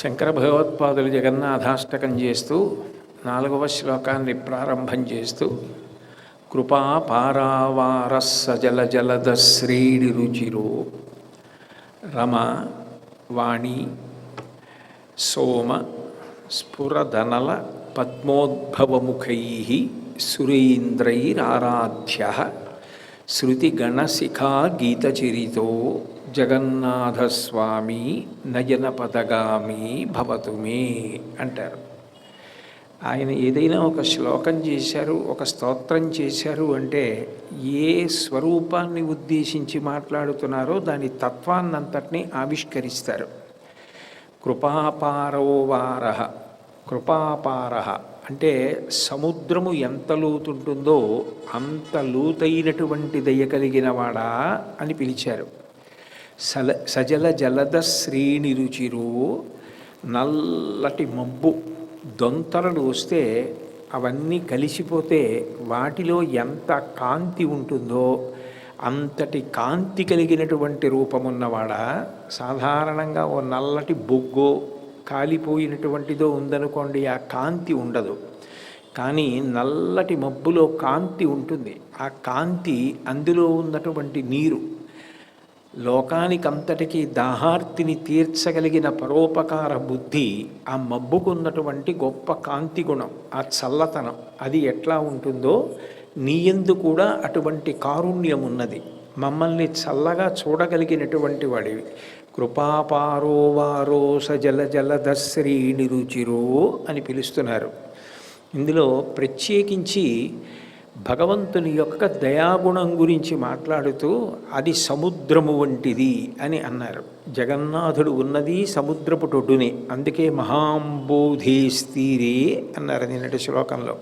శంకర భగవత్పాదులు జగన్నాథాష్టకం చేస్తూ 4వ శ్లోకాన్ని ప్రారంభం చేస్తూ కృపా పారావార సజల జలద శ్రీడి రుచిరో రమ వాణి సోమ స్ఫురదనల పద్మోద్భవముఖై సురేంద్రైరారాధ్య శృతిగణశిఖా గీతచరితో జగన్నాథస్వామి నయనపదగామి భవతు మే అంటారు. ఆయన ఏదైనా ఒక శ్లోకం చేశారు, ఒక స్తోత్రం చేశారు అంటే ఏ స్వరూపాన్ని ఉద్దేశించి మాట్లాడుతున్నారో దాని తత్వాన్నంతటినీ ఆవిష్కరిస్తారు. కృపాపారోవార, కృపాపార అంటే సముద్రము ఎంత లోతుంటుందో అంత లోతైనటువంటి దయ కలిగిన వాడా అని పిలిచారు. సజల జలద శ్రేణి రుచిరు, నల్లటి మబ్బు దొంతరలు వస్తే అవన్నీ కలిసిపోతే వాటిలో ఎంత కాంతి ఉంటుందో అంతటి కాంతి కలిగినటువంటి రూపమున్నవాడా. సాధారణంగా ఓ నల్లటి బొగ్గో కాలిపోయినటువంటిదో ఉందనుకోండి, ఆ కాంతి ఉండదు. కానీ నల్లటి మబ్బులో కాంతి ఉంటుంది. ఆ కాంతి అందులో ఉన్నటువంటి నీరు లోకానికంతటికీ దాహార్తిని తీర్చగలిగిన పరోపకార బుద్ధి, ఆ మబ్బుకున్నటువంటి గొప్ప కాంతి గుణం, ఆ చల్లతనం, అది ఎట్లా ఉంటుందో నీయందు కూడా అటువంటి కారుణ్యం ఉన్నది. మమ్మల్ని చల్లగా చూడగలిగినటువంటి వాడివి. కృపాపారోవారో సజల జలద శ్రీణి రుచిరో అని పిలుస్తున్నారు. ఇందులో ప్రత్యేకించి భగవంతుని యొక్క దయాగుణం గురించి మాట్లాడుతూ అది సముద్రము వంటిది అని అన్నారు. జగన్నాథుడు ఉన్నది సముద్రపు టొడ్డునే, అందుకే మహాంబోధేస్తీరే అన్నారు నిన్నటి శ్లోకంలో.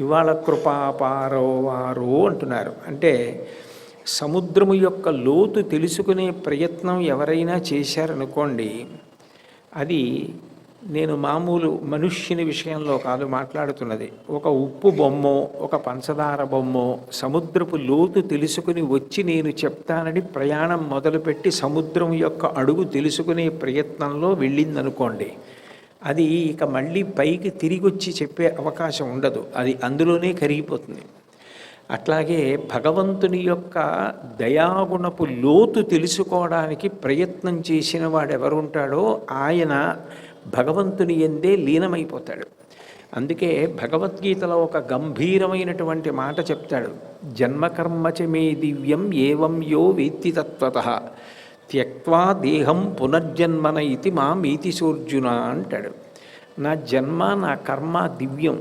ఇవాళ కృపాపారోవారో అంటున్నారు. అంటే సముద్రము యొక్క లోతు తెలుసుకునే ప్రయత్నం ఎవరైనా చేశారనుకోండి, అది నేను మామూలు మనుష్యుని విషయంలో కాదు మాట్లాడుతున్నది. ఒక ఉప్పు బొమ్మో ఒక పంచదార బొమ్మో సముద్రపు లోతు తెలుసుకుని వచ్చి నేను చెప్తానని ప్రయాణం మొదలుపెట్టి సముద్రం యొక్క అడుగు తెలుసుకునే ప్రయత్నంలో వెళ్ళిందనుకోండి, అది ఇక మళ్ళీ పైకి తిరిగి వచ్చి చెప్పే అవకాశం ఉండదు. అది అందులోనే కరిగిపోతుంది. అట్లాగే భగవంతుని యొక్క దయాగుణపు లోతు తెలుసుకోవడానికి ప్రయత్నం చేసిన వాడెవరుంటాడో ఆయన భగవంతుని యందే లీనమైపోతాడు. అందుకే భగవద్గీతలో ఒక గంభీరమైనటువంటి మాట చెప్తాడు. జన్మకర్మచ మే దివ్యం ఏవం యో వేత్తి తత్వతః త్యక్వా దేహం పునర్జన్మన ఇది మామీతి సూర్జున అంటాడు. నా జన్మ నా కర్మ దివ్యం,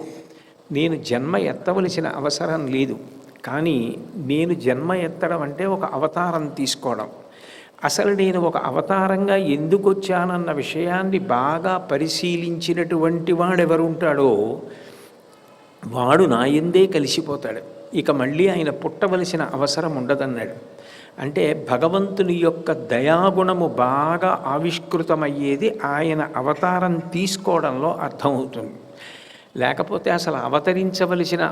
నేను జన్మ ఎత్తవలసిన అవసరం లేదు. కానీ నేను జన్మ ఎత్తడం అంటే ఒక అవతారం తీసుకోవడం. అసలు నేను ఒక అవతారంగా ఎందుకు వచ్చానన్న విషయాన్ని బాగా పరిశీలించినటువంటి వాడెవరుంటాడో వాడు నా యందే కలిసిపోతాడు. ఇక మళ్ళీ ఆయన పుట్టవలసిన అవసరం ఉండదన్నాడు. అంటే భగవంతుని యొక్క దయాగుణము బాగా ఆవిష్కృతమయ్యేది ఆయన అవతారం తీసుకోవడంలో అర్థమవుతుంది. లేకపోతే అసలు అవతరించవలసిన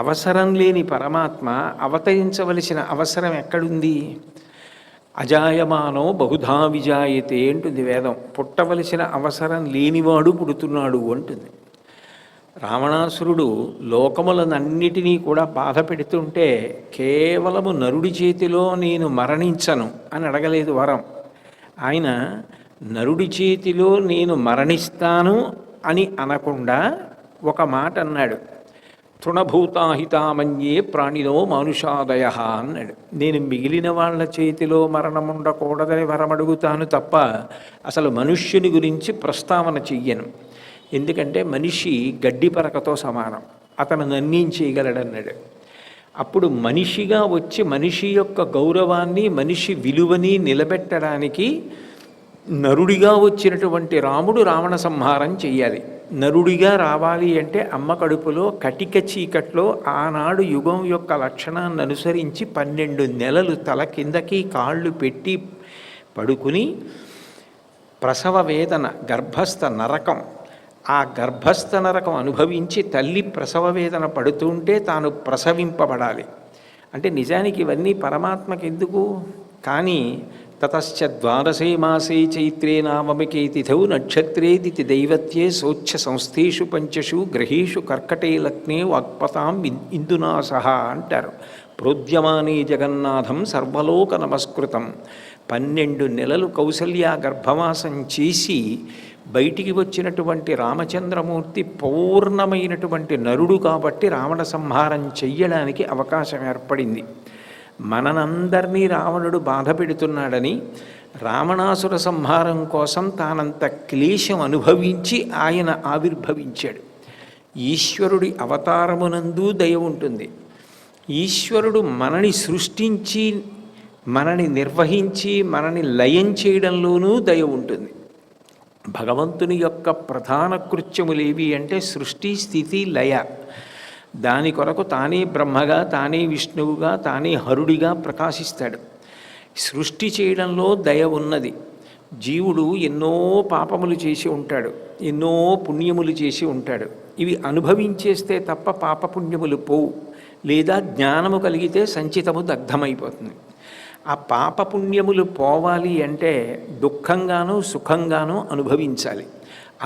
అవసరం లేని పరమాత్మ అవతరించవలసిన అవసరం ఎక్కడుంది? అజాయమానో బహుధా విజాయతే అంటుంది వేదం. పుట్టవలసిన అవసరం లేనివాడు పుడుతున్నాడు అంటుంది. రావణాసురుడు లోకములనన్నిటినీ కూడా బాధ పెడుతుంటే కేవలము నరుడి చేతిలో నేను మరణించను అని అడగలేదు వరం. ఆయన నరుడి చేతిలో నేను మరణిస్తాను అని అనకుండా ఒక మాట అన్నాడు. తృణభూతాహితామన్యే ప్రాణినో మానుషాదయ అన్నాడు. నేను మిగిలిన వాళ్ళ చేతిలో మరణం ఉండకూడదని వరమడుగుతాను తప్ప అసలు మనుష్యుని గురించి ప్రస్తావన చెయ్యను. ఎందుకంటే మనిషి గడ్డి పరకతో సమానం, అతను నన్నేం చేయగలడన్నాడు. అప్పుడు మనిషిగా వచ్చి మనిషి యొక్క గౌరవాన్ని మనిషి విలువని నిలబెట్టడానికి నరుడిగా వచ్చినటువంటి రాముడు రావణ సంహారం చెయ్యాలి. నరుడిగా రావాలి అంటే అమ్మ కడుపులో కటిక చీకట్లో ఆనాడు యుగం యొక్క లక్షణాన్ని అనుసరించి 12 నెలలు తల కిందకి కాళ్ళు పెట్టి పడుకుని ప్రసవ వేదన, గర్భస్థ నరకం, ఆ గర్భస్థ నరకం అనుభవించి తల్లి ప్రసవ వేదన పడుతుంటే తాను ప్రసవింపబడాలి. అంటే నిజానికి ఇవన్నీ పరమాత్మకి ఎందుకు? కానీ తతశ్చ ద్వాదశే మాసే చైత్రే నామమికే తిథౌ నక్షత్రే దితి దైవత్యే సోచ్ఛ సంస్థేషు పంచషు గ్రహేషు కర్కటే లగ్నే వాక్పతాం ఇందునా సహా అంటారు. ప్రోద్యమానే జగన్నాథం సర్వలోక నమస్కృతం. 12 నెలలు కౌసల్య గర్భవాసం చేసి బయటికి వచ్చినటువంటి రామచంద్రమూర్తి పౌర్ణమైనటువంటి నరుడు కాబట్టి రావణ సంహారం చెయ్యడానికి అవకాశం ఏర్పడింది. మనందరినీ రావణుడు బాధ పెడుతున్నాడని రావణాసుర సంహారం కోసం తానంత క్లేశం అనుభవించి ఆయన ఆవిర్భవించాడు. ఈశ్వరుడి అవతారమునందు దయ ఉంటుంది. ఈశ్వరుడు మనని సృష్టించి మనని నిర్వహించి మనని లయం చేయడంలోనూ దయ ఉంటుంది. భగవంతుని యొక్క ప్రధాన కృత్యములేవి అంటే సృష్టి, స్థితి, లయ. దాని కొరకు తానే బ్రహ్మగా, తానే విష్ణువుగా, తానే హరుడిగా ప్రకాశిస్తాడు. సృష్టి చేయడంలో దయ ఉన్నది. జీవుడు ఎన్నో పాపములు చేసి ఉంటాడు, ఎన్నో పుణ్యములు చేసి ఉంటాడు. ఇవి అనుభవించేస్తే తప్ప పాపపుణ్యములు పోవు. లేదా జ్ఞానము కలిగితే సంచితము దగ్ధమైపోతుంది. ఆ పాపపుణ్యములు పోవాలి అంటే దుఃఖంగానూ సుఖంగానూ అనుభవించాలి.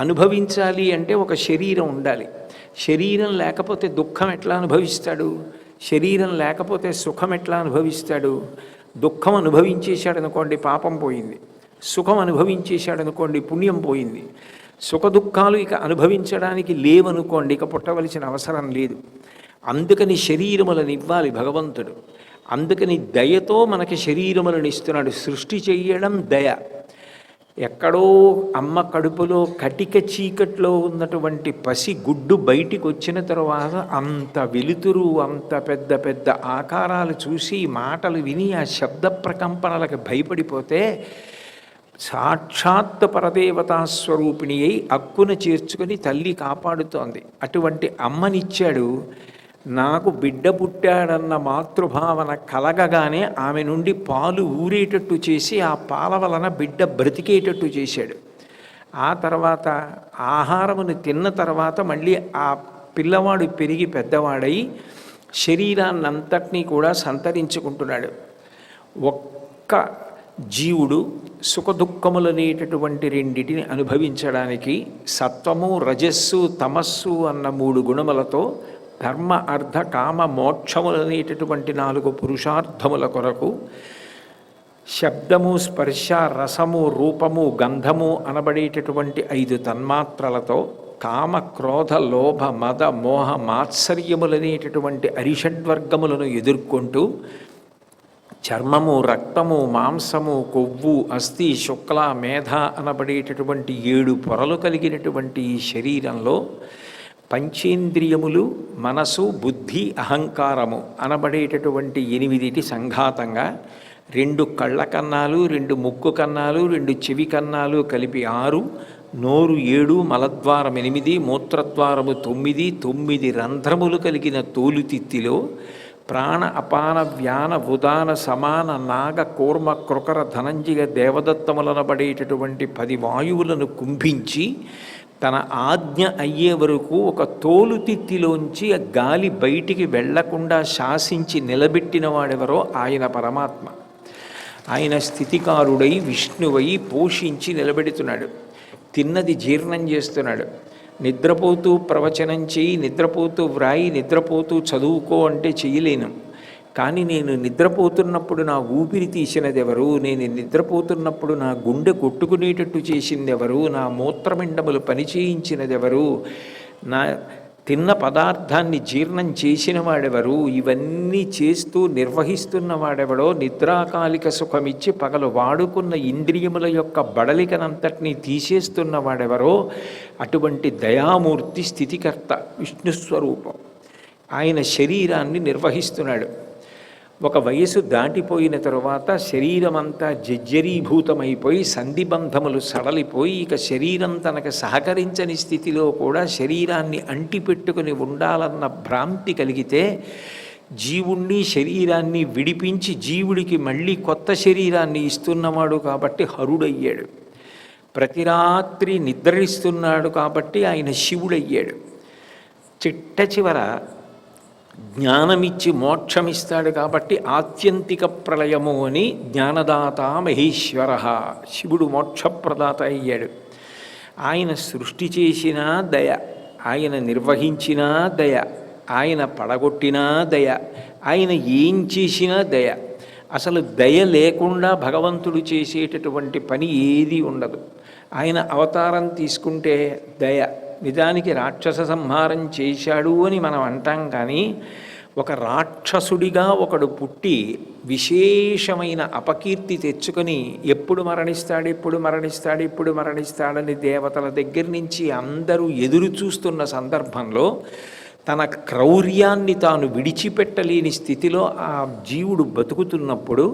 అనుభవించాలి అంటే ఒక శరీరం ఉండాలి. శరీరం లేకపోతే దుఃఖం ఎట్లా అనుభవిస్తాడు? శరీరం లేకపోతే సుఖం ఎట్లా అనుభవిస్తాడు? దుఃఖం అనుభవించేశాడు అనుకోండి, పాపం పోయింది. సుఖం అనుభవించేశాడు అనుకోండి, పుణ్యం పోయింది. సుఖ దుఃఖాలు ఇక అనుభవించడానికి లేవనుకోండి, ఇక పుట్టవలసిన అవసరం లేదు. అందుకని శరీరములను ఇవ్వాలి భగవంతుడు. అందుకని దయతో మనకి శరీరములను ఇస్తున్నాడు. సృష్టి చెయ్యడం దయ. ఎక్కడో అమ్మ కడుపులో కటిక చీకట్లో ఉన్నటువంటి పసి గుడ్డు బయటికి వచ్చిన తర్వాత అంత వెలుతురు, అంత పెద్ద పెద్ద ఆకారాలు చూసి మాటలు విని ఆ శబ్ద ప్రకంపనలకు భయపడిపోతే సాక్షాత్ పరదేవతాస్వరూపిణి అయి అక్కున చేర్చుకొని తల్లి కాపాడుతోంది. అటువంటి అమ్మనిచ్చాడు. నాకు బిడ్డ పుట్టాడన్న మాతృభావన కలగగానే ఆమె నుండి పాలు ఊరేటట్టు చేసి ఆ పాల వలన బిడ్డ బ్రతికేటట్టు చేశాడు. ఆ తర్వాత ఆహారమును తిన్న తర్వాత మళ్ళీ ఆ పిల్లవాడు పెరిగి పెద్దవాడై శరీరాన్నంతటినీ కూడా సంతరించుకుంటున్నాడు. ఒక్క జీవుడు సుఖదుఖములనేటటువంటి రెండిటిని అనుభవించడానికి సత్వము, రజస్సు, తమస్సు అన్న 3 గుణములతో ధర్మ, అర్థ, కామ, మోక్షములనేటటువంటి 4 పురుషార్థముల కొరకు శబ్దము, స్పర్శ, రసము, రూపము, గంధము అనబడేటటువంటి 5 తన్మాత్రలతో కామ, క్రోధ, లోభ, మద, మోహ, మాత్సర్యములనేటటువంటి అరిషడ్వర్గములను ఎదుర్కొంటూ చర్మము, రక్తము, మాంసము, కొవ్వు, అస్థి, శుక్ల, మేధ అనబడేటటువంటి 7 పొరలు కలిగినటువంటి ఈ శరీరంలో పంచేంద్రియములు, మనసు, బుద్ధి, అహంకారము అనబడేటటువంటి 8 సంఘాతంగా 2 కళ్ళ కన్నాలు, 2 ముక్కు కన్నాలు, 2 చెవి కన్నాలు కలిపి 6, నోరు 7, మలద్వారం 8, మూత్రద్వారము 9, 9 రంధ్రములు కలిగిన తోలుతిత్తిలో ప్రాణ, అపాన, వ్యాన, ఉదాన, సమాన, నాగ, కూర్మ, కృకర, ధనంజయ, దేవదత్తములనబడేటటువంటి 10 వాయువులను కుంభించి తన ఆజ్ఞ అయ్యే వరకు ఒక తోలుతిత్తిలోంచి ఆ గాలి బయటికి వెళ్లకుండా శాసించి నిలబెట్టిన వాడెవరో ఆయన పరమాత్మ. ఆయన స్థితికారుడై విష్ణువై పోషించి నిలబెడుతున్నాడు. తిన్నది జీర్ణం చేస్తున్నాడు. నిద్రపోతూ ప్రవచనం చేయి, నిద్రపోతూ వ్రాయి, నిద్రపోతూ చదువుకో అంటే చేయలేను. కానీ నేను నిద్రపోతున్నప్పుడు నా ఊపిరి తీసినదెవరు? నేను నిద్రపోతున్నప్పుడు నా గుండె కొట్టుకునేటట్టు చేసిందెవరు? నా మూత్రపిండములు పనిచేయించినదెవరు? నా తిన్న పదార్థాన్ని జీర్ణం చేసిన వాడెవరు? ఇవన్నీ చేస్తూ నిర్వహిస్తున్న వాడెవడో? నిద్రాకాలిక సుఖమిచ్చి పగలు వాడుకున్న ఇంద్రియముల యొక్క బడలికనంతటినీ తీసేస్తున్న వాడెవరో? అటువంటి దయామూర్తి స్థితికర్త విష్ణుస్వరూపం. ఆయన శరీరాన్ని నిర్వహిస్తున్నాడు. ఒక వయసు దాటిపోయిన తరువాత శరీరమంతా జర్జరీభూతమైపోయి సంధిబంధములు సడలిపోయి ఇక శరీరం తనకు సహకరించని స్థితిలో కూడా శరీరాన్ని అంటిపెట్టుకుని ఉండాలన్న భ్రాంతి కలిగితే జీవుణ్ణి శరీరాన్ని విడిపించి జీవుడికి మళ్ళీ కొత్త శరీరాన్ని ఇస్తున్నవాడు కాబట్టి హరుడయ్యాడు. ప్రతి రాత్రి నిద్రిస్తున్నాడు కాబట్టి ఆయన శివుడయ్యాడు. చిట్ట చివర జ్ఞానమిచ్చి మోక్షమిస్తాడు కాబట్టి ఆత్యంతిక ప్రళయము అని జ్ఞానదాత మహేశ్వర, శివుడు మోక్షప్రదాత అయ్యాడు. ఆయన సృష్టి చేసినా దయ, ఆయన నిర్వహించినా దయ, ఆయన పడగొట్టినా దయ, ఆయన ఏం చేసినా దయ. అసలు దయ లేకుండా భగవంతుడు చేసేటటువంటి పని ఏది ఉండదు. ఆయన అవతారం తీసుకుంటే దయ, నిజానికి రాక్షస సంహారం చేశాడు అని మనం అంటాం, కానీ ఒక రాక్షసుడిగా ఒకడు పుట్టి విశేషమైన అపకీర్తి తెచ్చుకొని ఎప్పుడు మరణిస్తాడని దేవతల దగ్గర నుంచి అందరూ ఎదురు చూస్తున్న సందర్భంలో తన క్రౌర్యాన్ని తాను విడిచిపెట్టలేని స్థితిలో ఆ జీవుడు బతుకుతున్నప్పుడు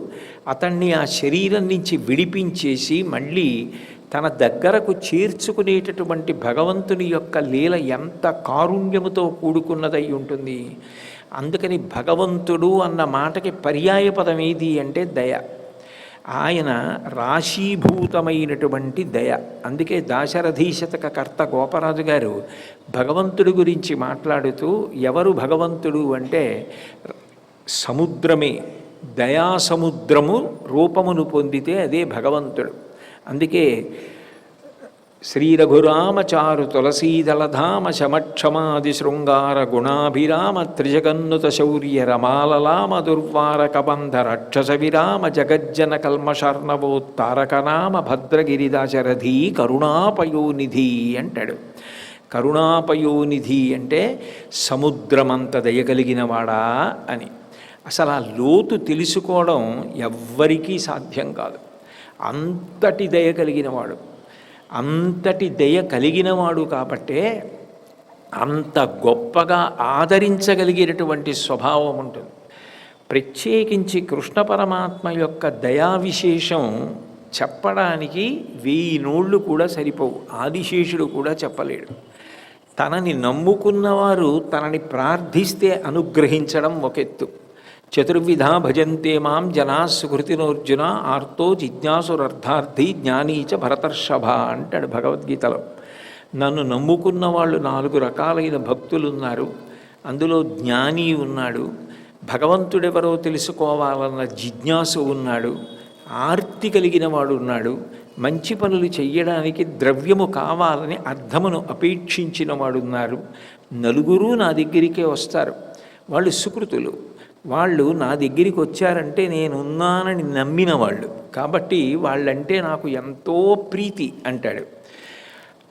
అతన్ని ఆ శరీరం నుంచి విడిపించేసి మళ్ళీ తన దగ్గరకు చేర్చుకునేటటువంటి భగవంతుని యొక్క లీల ఎంత కారుణ్యముతో కూడుకున్నదై ఉంటుంది. అందుకని భగవంతుడు అన్న మాటకి పర్యాయపదం ఏది అంటే దయ. ఆయన రాశీభూతమైనటువంటి దయ. అందుకే దాశరథీ శతక కర్త గోపరాజు గారు భగవంతుడి గురించి మాట్లాడుతూ, ఎవరు భగవంతుడు అంటే సముద్రమే, దయాసముద్రము రూపమును పొందితే అదే భగవంతుడు. అందుకే శ్రీరఘురామచారు తులసీదళధామ శమక్షమాది శృంగార గుణాభిరామ త్రిజగన్నుత శౌర్య రమాలలామ దుర్వార కబంధ రక్షస విరామ జగజ్జన కల్మషర్ణవోత్తారకనామ భద్రగిరిదాశరథి కరుణాపయోనిధి అంటాడు. కరుణాపయోనిధి అంటే సముద్రమంత దయగలిగినవాడా అని. అసలు ఆ లోతు తెలుసుకోవడం ఎవ్వరికీ సాధ్యం కాదు. అంతటి దయ కలిగినవాడు, అంతటి దయ కలిగినవాడు కాబట్టే అంత గొప్పగా ఆదరించగలిగేటటువంటి స్వభావం ఉంటుంది. ప్రత్యేకించి కృష్ణ పరమాత్మ యొక్క దయా విశేషం చెప్పడానికి 1000 నోళ్ళు కూడా సరిపోవు. ఆదిశేషుడు కూడా చెప్పలేడు. తనని నమ్ముకున్నవారు తనని ప్రార్థిస్తే అనుగ్రహించడం ఒకెత్తు. చతుర్విధా భజంతే మాం జనా సుకృతినోర్జున ఆర్తో జిజ్ఞాసురర్థార్థి జ్ఞానీచ భరతర్షభ అంటాడు భగవద్గీతలో. నన్ను నమ్ముకున్న వాళ్ళు 4 రకాలైన భక్తులున్నారు. అందులో జ్ఞాని ఉన్నాడు, భగవంతుడెవరో తెలుసుకోవాలన్న జిజ్ఞాసు ఉన్నాడు, ఆర్తి కలిగిన వాడు ఉన్నాడు, మంచి పనులు చెయ్యడానికి ద్రవ్యము కావాలని అర్థమును అపేక్షించిన వాడున్నారు. నలుగురు నా దగ్గరికే వస్తారు. వాళ్ళు సుకృతులు. వాళ్ళు నా దగ్గరికి వచ్చారంటే నేనున్నానని నమ్మిన వాళ్ళు కాబట్టి వాళ్ళంటే నాకు ఎంతో ప్రీతి అంటాడు.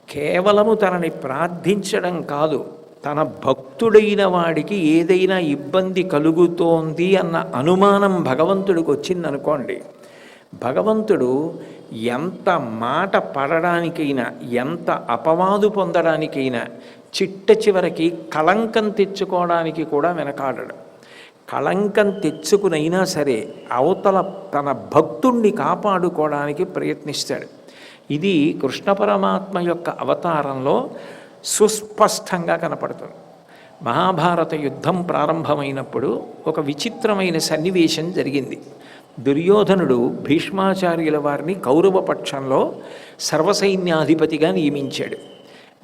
కేవలము తనని ప్రార్థించడం కాదు, తన భక్తుడైన వాడికి ఏదైనా ఇబ్బంది కలుగుతోంది అన్న అనుమానం భగవంతుడికి వచ్చిందనుకోండి, భగవంతుడు ఎంత మాట పడడానికైనా, ఎంత అపవాదు పొందడానికైనా, చిట్ట చివరికి కళంకం తెచ్చుకోవడానికి కూడా వెనకాడడు. కళంకం తెచ్చుకునైనా సరే అవతల తన భక్తుణ్ణి కాపాడుకోవడానికి ప్రయత్నిస్తాడు. ఇది కృష్ణ పరమాత్మ యొక్క అవతారంలో సుస్పష్టంగా కనపడుతుంది. మహాభారత యుద్ధం ప్రారంభమైనప్పుడు ఒక విచిత్రమైన సన్నివేశం జరిగింది. దుర్యోధనుడు భీష్మాచార్యుల వారిని కౌరవ పక్షంలో సర్వసైన్యాధిపతిగా నియమించాడు.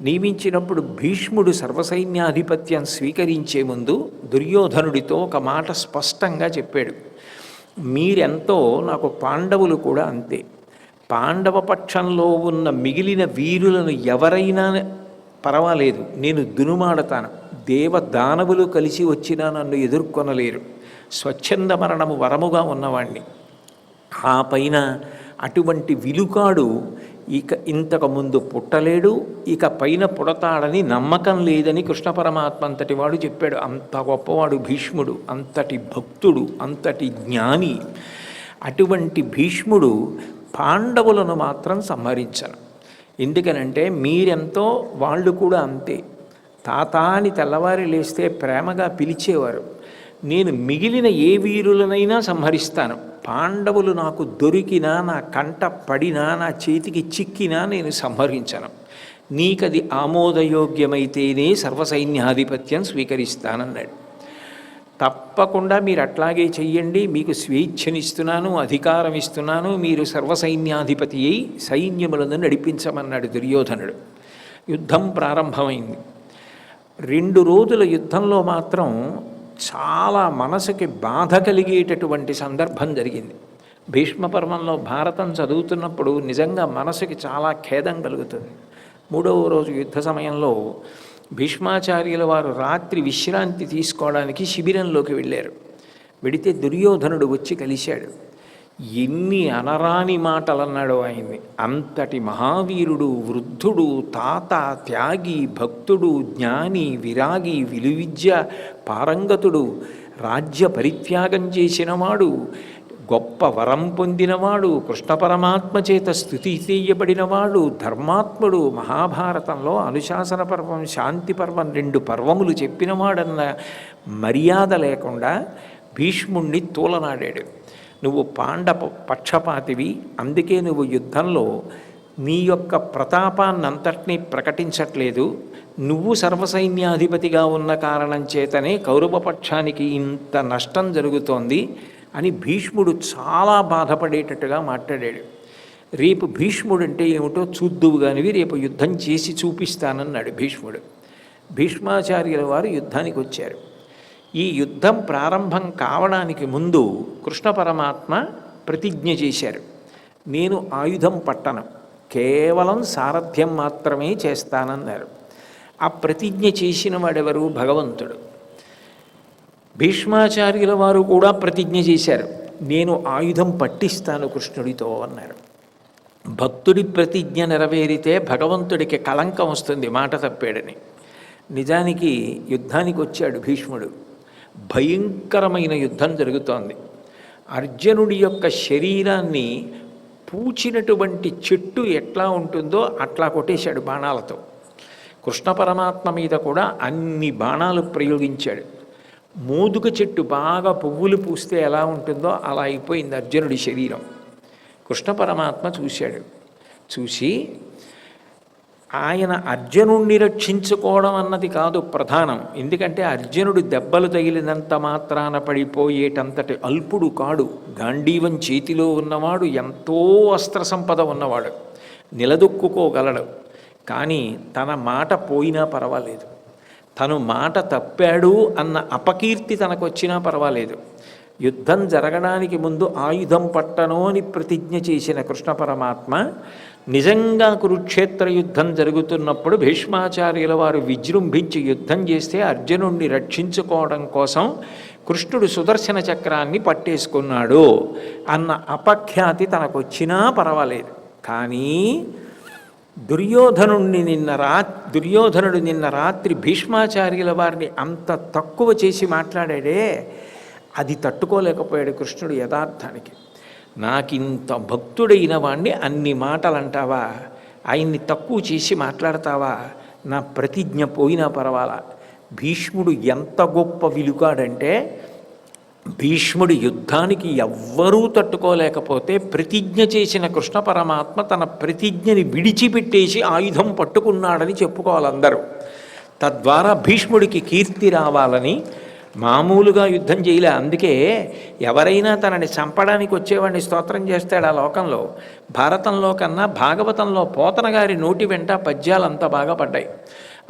నియమించినప్పుడు భీష్ముడు సర్వసైన్యాధిపత్యం స్వీకరించే ముందు దుర్యోధనుడితో ఒక మాట స్పష్టంగా చెప్పాడు. మీరెంతో నాకు పాండవులు కూడా అంతే. పాండవ పక్షంలో ఉన్న మిగిలిన వీరులను ఎవరైనా పర్వాలేదు, నేను దునుమాడతాను. దేవదానవులు కలిసి వచ్చినా నన్ను ఎదుర్కొనలేరు. స్వచ్ఛంద మరణము వరముగా ఉన్నవాణ్ణి. ఆ పైన అటువంటి విలుకాడు ఇక ఇంతకు ముందు పుట్టలేడు, ఇక పైన పుడతాడని నమ్మకం లేదని కృష్ణ పరమాత్మ అంతటి వాడు చెప్పాడు. అంత గొప్పవాడు భీష్ముడు, అంతటి భక్తుడు, అంతటి జ్ఞాని. అటువంటి భీష్ముడు పాండవులను మాత్రం సంహరించను. ఎందుకనంటే మీరెంతో వాళ్ళు కూడా అంతే. తాత అని తెల్లవారి లేస్తే ప్రేమగా పిలిచేవారు. నేను మిగిలిన ఏ వీరులనైనా సంహరిస్తాను. పాండవులు నాకు దొరికినా, నా కంట పడినా, నా చేతికి చిక్కినా నేను సంహరించను. నీకది ఆమోదయోగ్యమైతేనే సర్వసైన్యాధిపత్యం స్వీకరిస్తానన్నాడు. తప్పకుండా మీరు అట్లాగే చెయ్యండి, మీకు స్వేచ్ఛనిస్తున్నాను, అధికారం ఇస్తున్నాను, మీరు సర్వసైన్యాధిపతి అయి సైన్యములను నడిపించమన్నాడు దుర్యోధనుడు. యుద్ధం ప్రారంభమైంది. 2 రోజుల యుద్ధంలో మాత్రం చాలా మనసుకి బాధ కలిగేటటువంటి సందర్భం జరిగింది. భీష్మ పర్వంలో భారతం చదువుతున్నప్పుడు నిజంగా మనసుకి చాలా ఖేదం కలుగుతుంది. 3వ రోజు యుద్ధ సమయంలో భీష్మాచార్యుల వారు రాత్రి విశ్రాంతి తీసుకోవడానికి శిబిరంలోకి వెళ్ళారు. వెడితే దుర్యోధనుడు వచ్చి కలిశాడు. ఎన్ని అనరాని మాటలు అన్నాడో ఆయన్ని. అంతటి మహావీరుడు, వృద్ధుడు, తాత, త్యాగి, భక్తుడు, జ్ఞాని, విరాగి, విలువిద్య పారంగతుడు, రాజ్య పరిత్యాగం చేసినవాడు, గొప్ప వరం పొందినవాడు, కృష్ణ పరమాత్మ చేత స్తుతి చేయబడినవాడు, ధర్మాత్ముడు, మహాభారతంలో అనుశాసన పర్వం, శాంతి పర్వం 2 పర్వములు చెప్పినవాడన్న మర్యాద లేకుండా భీష్ముణ్ణి తూలనాడాడు. నువ్వు పాండవ పక్షపాతివి, అందుకే నువ్వు యుద్ధంలో నీ యొక్క ప్రతాపాన్నంతటినీ ప్రకటించట్లేదు. నువ్వు సర్వసైన్యాధిపతిగా ఉన్న కారణం చేతనే కౌరవపక్షానికి ఇంత నష్టం జరుగుతోంది అని భీష్ముడు చాలా బాధపడేటట్టుగా మాట్లాడాడు. రేపు భీష్ముడు అంటే ఏమిటో చూద్దువు కానివి, రేపు యుద్ధం చేసి చూపిస్తానన్నాడు భీష్ముడు. భీష్మాచార్యుల వారు యుద్ధానికి వచ్చారు. ఈ యుద్ధం ప్రారంభం కావడానికి ముందు కృష్ణ పరమాత్మ ప్రతిజ్ఞ చేశారు. నేను ఆయుధం పట్టను, కేవలం సారథ్యం మాత్రమే చేస్తానన్నారు. ఆ ప్రతిజ్ఞ చేసిన వాడెవరు? భగవంతుడు. భీష్మాచార్యుల వారు కూడా ప్రతిజ్ఞ చేశారు, నేను ఆయుధం పట్టిస్తాను కృష్ణుడితో అన్నారు. భక్తుడి ప్రతిజ్ఞ నెరవేరితే భగవంతుడికి కళంకం వస్తుంది, మాట తప్పాడని. నిజానికి యుద్ధానికి వచ్చాడు భీష్ముడు. భయంకరమైన యుద్ధం జరుగుతోంది. అర్జునుడి యొక్క శరీరాన్ని పూచినటువంటి చెట్టు ఎట్లా ఉంటుందో అట్లా కొట్టేశాడు బాణాలతో. కృష్ణ పరమాత్మ మీద కూడా అన్ని బాణాలు ప్రయోగించాడు. మోదుగ చెట్టు బాగా పువ్వులు పూస్తే ఎలా ఉంటుందో అలా అయిపోయింది అర్జునుడి శరీరం. కృష్ణ పరమాత్మ చూశాడు. చూసి ఆయన అర్జునుడిని రక్షించుకోవడం అన్నది కాదు ప్రధానం. ఎందుకంటే అర్జునుడు దెబ్బలు తగిలినంత మాత్రాన పడిపోయేటంతటి అల్పుడు కాడు. గాంధీవం చేతిలో ఉన్నవాడు, ఎంతో అస్త్ర సంపద ఉన్నవాడు, నిలదొక్కుకోగలడు. కానీ తన మాట పోయినా పర్వాలేదు, తను మాట తప్పాడు అన్న అపకీర్తి తనకు వచ్చినా పర్వాలేదు. యుద్ధం జరగడానికి ముందు ఆయుధం పట్టను అని ప్రతిజ్ఞ చేసిన కృష్ణ పరమాత్మ నిజంగా కురుక్షేత్ర యుద్ధం జరుగుతున్నప్పుడు భీష్మాచార్యుల వారు విజృంభించి యుద్ధం చేస్తే అర్జునుడిని రక్షించుకోవడం కోసం కృష్ణుడు సుదర్శన చక్రాన్ని పట్టేసుకున్నాడు అన్న అపఖ్యాతి తనకు వచ్చినా పర్వాలేదు. కానీ దుర్యోధనుడు నిన్న రాత్రి భీష్మాచార్యుల వారిని అంత తక్కువ చేసి మాట్లాడాడే, అది తట్టుకోలేకపోయాడు కృష్ణుడు యథార్థానికి. నాకింత భక్తుడైన వాణ్ణి అన్ని మాటలు అంటావా, ఆయన్ని తక్కువ చేసి మాట్లాడతావా, నా ప్రతిజ్ఞ పోయినా పర్వాలా. భీష్ముడు ఎంత గొప్ప విలుకాడంటే, భీష్ముడి యుద్ధానికి ఎవ్వరూ తట్టుకోలేకపోతే ప్రతిజ్ఞ చేసిన కృష్ణ పరమాత్మ తన ప్రతిజ్ఞని విడిచిపెట్టేసి ఆయుధం పట్టుకున్నాడని చెప్పుకోవాలి అందరూ. తద్వారా భీష్ముడికి కీర్తి రావాలని మామూలుగా యుద్ధం చేయలే. అందుకే ఎవరైనా తనని చంపడానికి వచ్చేవాడిని స్తోత్రం చేస్తాడు ఆ లోకంలో. భారతంలో కన్నా భాగవతంలో పోతన గారి నోటి వెంట పద్యాలు అంత బాగా పడ్డాయి.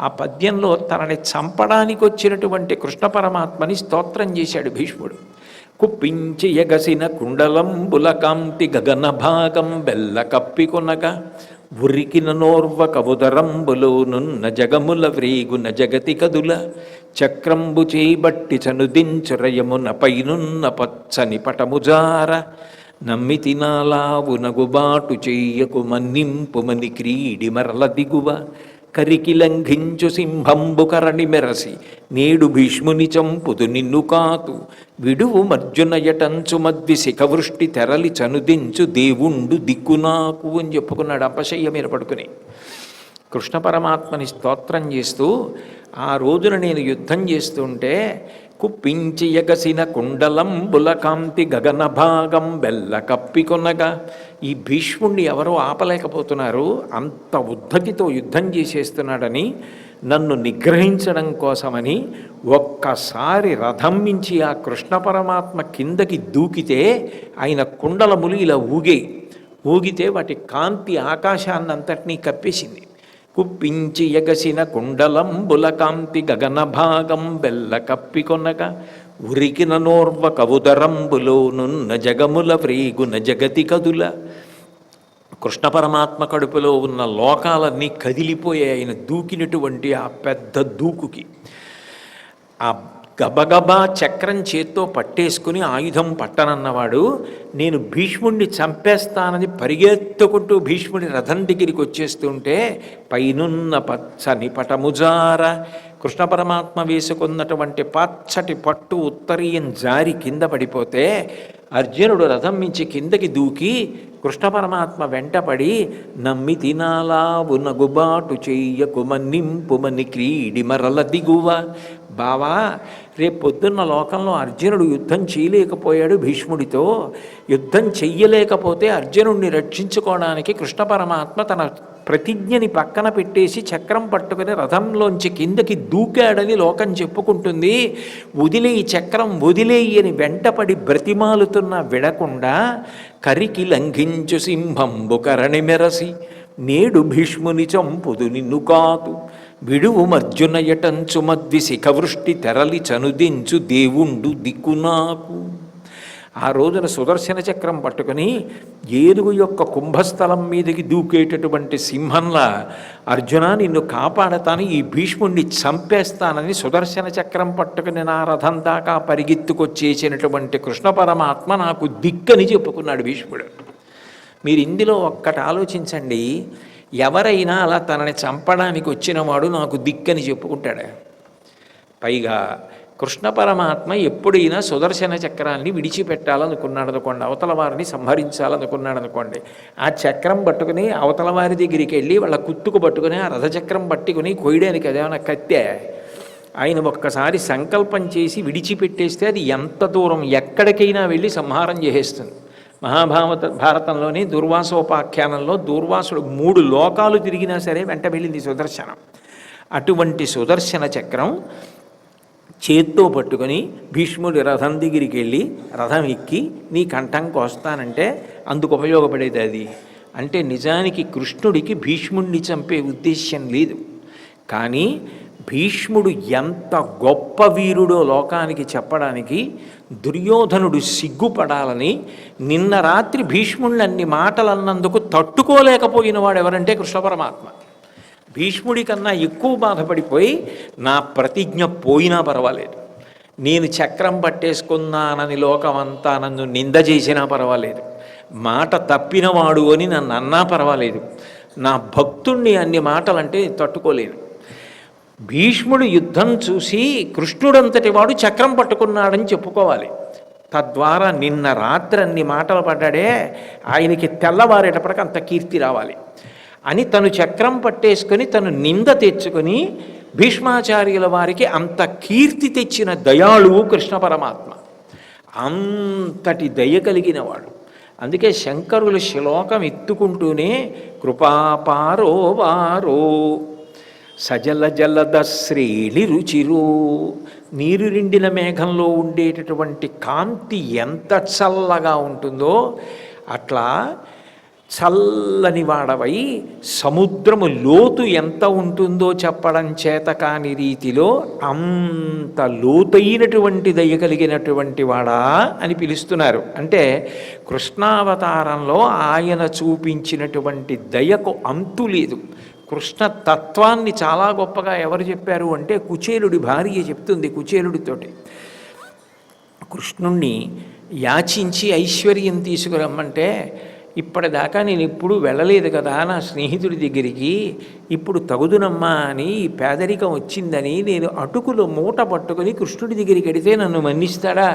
ఆ పద్యంలో తనని చంపడానికి వచ్చినటువంటి కృష్ణ పరమాత్మని స్తోత్రం చేశాడు భీష్ముడు. కుప్పించి ఎగసిన కుండలంబుల కాంతి గగన భాగం బెల్ల కప్పికొనగా ఉరికిన నోర్వ కవుదరంబులోనున్న జగముల వ్రేగున జగతి కదుల చక్రంబు చేబట్టి చనుదించురయమున పైనున్న పచ్చని పటముజార నమ్మితి నాలావు నగుబాటు చెయ్యకు మన్నింపుమని క్రీడి మరల దిగువ కరికి లంఘించు సింహంబు కరణి మెరసి నేడు భీష్ముని చంపుదు నిన్ను కాతు విడువు మర్జునయటంచు మద్వి శిఖవృష్టి తెరలి చనుదించు దేవుండు దిక్కునాకు అని చెప్పుకున్నాడు అపశయ్య మీద పడుకుని. కృష్ణ పరమాత్మని స్తోత్రం చేస్తూ ఆ రోజున నేను యుద్ధం చేస్తుంటే కుప్పించి ఎగసిన కుండలంబుల కాంతి గగన భాగం బెల్ల కప్పికొనగా ఈ భీష్ముణ్ణి ఎవరో ఆపలేకపోతున్నారు, అంత ఉద్ధతితో యుద్ధం చేసేస్తున్నాడని నన్ను నిగ్రహించడం కోసమని ఒక్కసారి రథం మించి ఆ కృష్ణ పరమాత్మ కిందకి దూకితే ఆయన కుండలములు ఇలా ఊగితే వాటి కాంతి ఆకాశాన్నంతటినీ కప్పేసింది. కుప్పించి ఎగసిన కుండలంబుల కాంతి గగన భాగం బెల్ల కప్పికొనగా ఉరికిన నోర్వ కవుదరంబులోనున్న జగముల వ్రీగున జగతి కదుల. కృష్ణ పరమాత్మ కడుపులో ఉన్న లోకాలన్నీ కదిలిపోయాయి ఆయన దూకినటువంటి ఆ పెద్ద దూకుకి. ఆ గబగబా చక్రం చేత్తో పట్టేసుకుని ఆయుధం పట్టనన్నవాడు నేను భీష్ముడిని చంపేస్తానని పరిగెత్తుకుంటూ భీష్ముడి రథం దగ్గరికి వచ్చేస్తుంటే పైనున్న పచ్చని పటముజార కృష్ణ పరమాత్మ వేసుకున్నటువంటి పచ్చటి పట్టు ఉత్తరీయం జారి కింద పడిపోతే అర్జునుడు రథం మించి కిందకి దూకి కృష్ణ పరమాత్మ వెంటపడి నమ్మి తినాలావు నగుబాటు చెయ్యకుమన్నింపుమని క్రీడి మరల దిగువ. బావా, రేపు పొద్దున్న లోకంలో అర్జునుడు యుద్ధం చేయలేకపోయాడు భీష్ముడితో. యుద్ధం చెయ్యలేకపోతే అర్జునుడిని రక్షించుకోవడానికి కృష్ణ పరమాత్మ తన ప్రతిజ్ఞని పక్కన పెట్టేసి చక్రం పట్టుకుని రథంలోంచి కిందకి దూకాడని లోకం చెప్పుకుంటుంది. వదిలేయి చక్రం వదిలేయి అని వెంటపడి బ్రతిమాలుతున్న విడకుండా కరికి లంఘించు సింహంబు కరణి మెరసి నేడు భీష్ముని చంపుదు నిన్ను కాదు విడువు మర్జున యటంచు మద్వి శిఖవృష్టి తెరలి చనుదించు దేవుండు దిక్కు నాకు. ఆ రోజున సుదర్శన చక్రం పట్టుకుని ఏనుగు యొక్క కుంభస్థలం మీదకి దూకేటటువంటి సింహంలా అర్జున నిన్ను కాపాడతాను, ఈ భీష్ముణ్ణి చంపేస్తానని సుదర్శన చక్రం పట్టుకుని నా రథం దాకా పరిగెత్తుకొచ్చేసినటువంటి కృష్ణ పరమాత్మ నాకు దిక్కని చెప్పుకున్నాడు భీష్ముడు. మీరు ఇందులో ఒక్కటి ఆలోచించండి, ఎవరైనా అలా తనని చంపడానికి వచ్చినవాడు నాకు దిక్కని చెప్పుకుంటాడా? పైగా కృష్ణ పరమాత్మ ఎప్పుడైనా సుదర్శన చక్రాన్ని విడిచిపెట్టాలనుకున్నాడు అనుకోండి, అవతల వారిని సంహరించాలనుకున్నాడు అనుకోండి, ఆ చక్రం పట్టుకుని అవతల వారి దగ్గరికి వెళ్ళి వాళ్ళ కుత్తుకు పట్టుకుని ఆ రథచక్రం పట్టుకుని కొయ్యడానికి అదేమన్నా కత్తే? ఆయన ఒక్కసారి సంకల్పం చేసి విడిచిపెట్టేస్తే అది ఎంత దూరం ఎక్కడికైనా వెళ్ళి సంహారం చేసేస్తుంది. భారతంలోని దుర్వాసోపాఖ్యానంలో దుర్వాసుడు 3 లోకాలు తిరిగినా సరే వెంట వెళ్ళింది సుదర్శనం. అటువంటి సుదర్శన చక్రం చేత్తో పట్టుకొని భీష్ముడి రథం దగ్గరికి వెళ్ళి రథం ఎక్కి నీ కంఠం కోస్తానంటే అందుకు ఉపయోగపడేది అది. అంటే నిజానికి కృష్ణుడికి భీష్ముడిని చంపే ఉద్దేశ్యం లేదు, కానీ భీష్ముడు ఎంత గొప్ప వీరుడో లోకానికి చెప్పడానికి దుర్యోధనుడు సిగ్గుపడాలని నిన్న రాత్రి భీష్ముడిని అన్ని మాటలు అన్నందుకు తట్టుకోలేకపోయిన వాడు ఎవరంటే కృష్ణ పరమాత్మ. భీష్ముడి కన్నా ఎక్కువ బాధపడిపోయి నా ప్రతిజ్ఞ పోయినా పర్వాలేదు, నేను చక్రం పట్టేసుకున్నానని లోకమంతా నన్ను నింద చేసినా పర్వాలేదు, మాట తప్పినవాడు అని నన్ను అన్నా పర్వాలేదు, నా భక్తుణ్ణి అన్ని మాటలంటే తట్టుకోలేను. భీష్ముడు యుద్ధం చూసి కృష్ణుడంతటి వాడు చక్రం పట్టుకున్నాడని చెప్పుకోవాలి. తద్వారా నిన్న రాత్రి అన్ని మాటలు పడ్డాడే ఆయనకి తెల్లవారేటప్పటికి అంత కీర్తి రావాలి అని తను చక్రం పట్టేసుకొని తను నింద తెచ్చుకొని భీష్మాచార్యుల వారికి అంత కీర్తి తెచ్చిన దయాళువు కృష్ణ పరమాత్మ. అంతటి దయ కలిగినవాడు. అందుకే శంకరులు శ్లోకం ఎత్తుకుంటూనే కృపాపారో వారో సజల జలద శ్రేణి రుచిరు, నీరు నిండిన మేఘంలో ఉండేటటువంటి కాంతి ఎంత చల్లగా ఉంటుందో అట్లా చల్లని వాడవై సముద్రము లోతు ఎంత ఉంటుందో చెప్పడం చేత కాని రీతిలో అంత లోతైనటువంటి దయ కలిగినటువంటి వాడా అని పిలుస్తున్నారు. అంటే కృష్ణావతారంలో ఆయన చూపించినటువంటి దయకు అంతు లేదు. కృష్ణ తత్వాన్ని చాలా గొప్పగా ఎవరు చెప్పారు అంటే కుచేలుడి భార్య చెప్తుంది. కుచేలుడితోటి కృష్ణుణ్ణి యాచించి ఐశ్వర్యం తీసుకురమ్మంటే ఇప్పటిదాకా నేను ఎప్పుడూ వెళ్ళలేదు కదా నా స్నేహితుడి దగ్గరికి, ఇప్పుడు తగుదునమ్మా అని పేదరికం వచ్చిందని నేను అటుకులో మూట పట్టుకొని కృష్ణుడి దగ్గరికి వెడితే నన్ను మన్నిస్తాడా?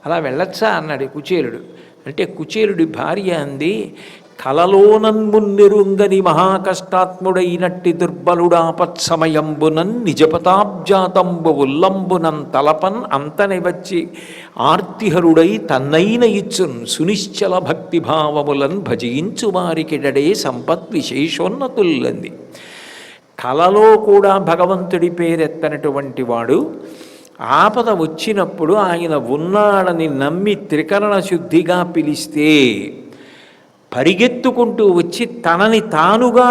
అలా వెళ్ళొచ్చా అన్నాడు కుచేలుడు. అంటే కుచేలుడి భార్య అంది, కలలోనన్మున్నెరుంగని మహాకష్టాత్ముడైనట్టి దుర్బలుడాపత్సమయంబునన్ నిజపతాబ్జాతంబు ఉల్లంబునన్ తలపన్ అంతని వచ్చి ఆర్తిహరుడై తన్నైన ఇచ్చున్ సునిశ్చల భక్తిభావములన్ భజించు వారికిడడే సంపద్విశేషోన్నతుల్లంది. కలలో కూడా భగవంతుడి పేరెత్తనటువంటి వాడు ఆపద వచ్చినప్పుడు ఆయన ఉన్నాడని నమ్మి త్రికరణ శుద్ధిగా పిలిస్తే పరిగెత్తుకుంటూ వచ్చి తనని తానుగా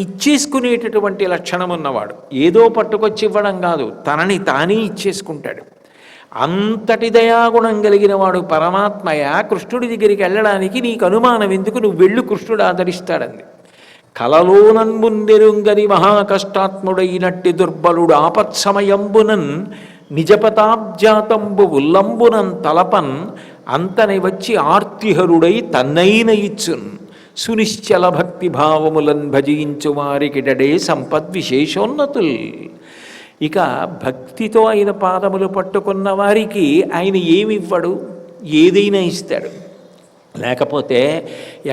ఇచ్చేసుకునేటటువంటి లక్షణం ఉన్నవాడు. ఏదో పట్టుకొచ్చి ఇవ్వడం కాదు, తనని తానే ఇచ్చేసుకుంటాడు. అంతటి దయాగుణం కలిగిన వాడు పరమాత్మయ. కృష్ణుడి దగ్గరికి వెళ్ళడానికి నీకు అనుమానం ఎందుకు? నువ్వు వెళ్ళు, కృష్ణుడు ఆదరిస్తాడంది. కలలోనన్ముందెరుంగని మహాకష్టాత్ముడైనట్టి దుర్బలుడు ఆపత్సమయంబునన్ నిజపతాబ్జాతంబు ఉల్లంబునన్ తలపన్ అంతని వచ్చి ఆర్తిహరుడై తన్నైన ఇచ్చున్ సునిశ్చల భక్తి భావములన్ భజించు వారికిడడే సంపద్విశేషోన్నతుల్. ఇక భక్తితో ఆయన పాదములు పట్టుకున్న వారికి ఆయన ఏమివ్వడు? ఏదైనా ఇస్తాడు. లేకపోతే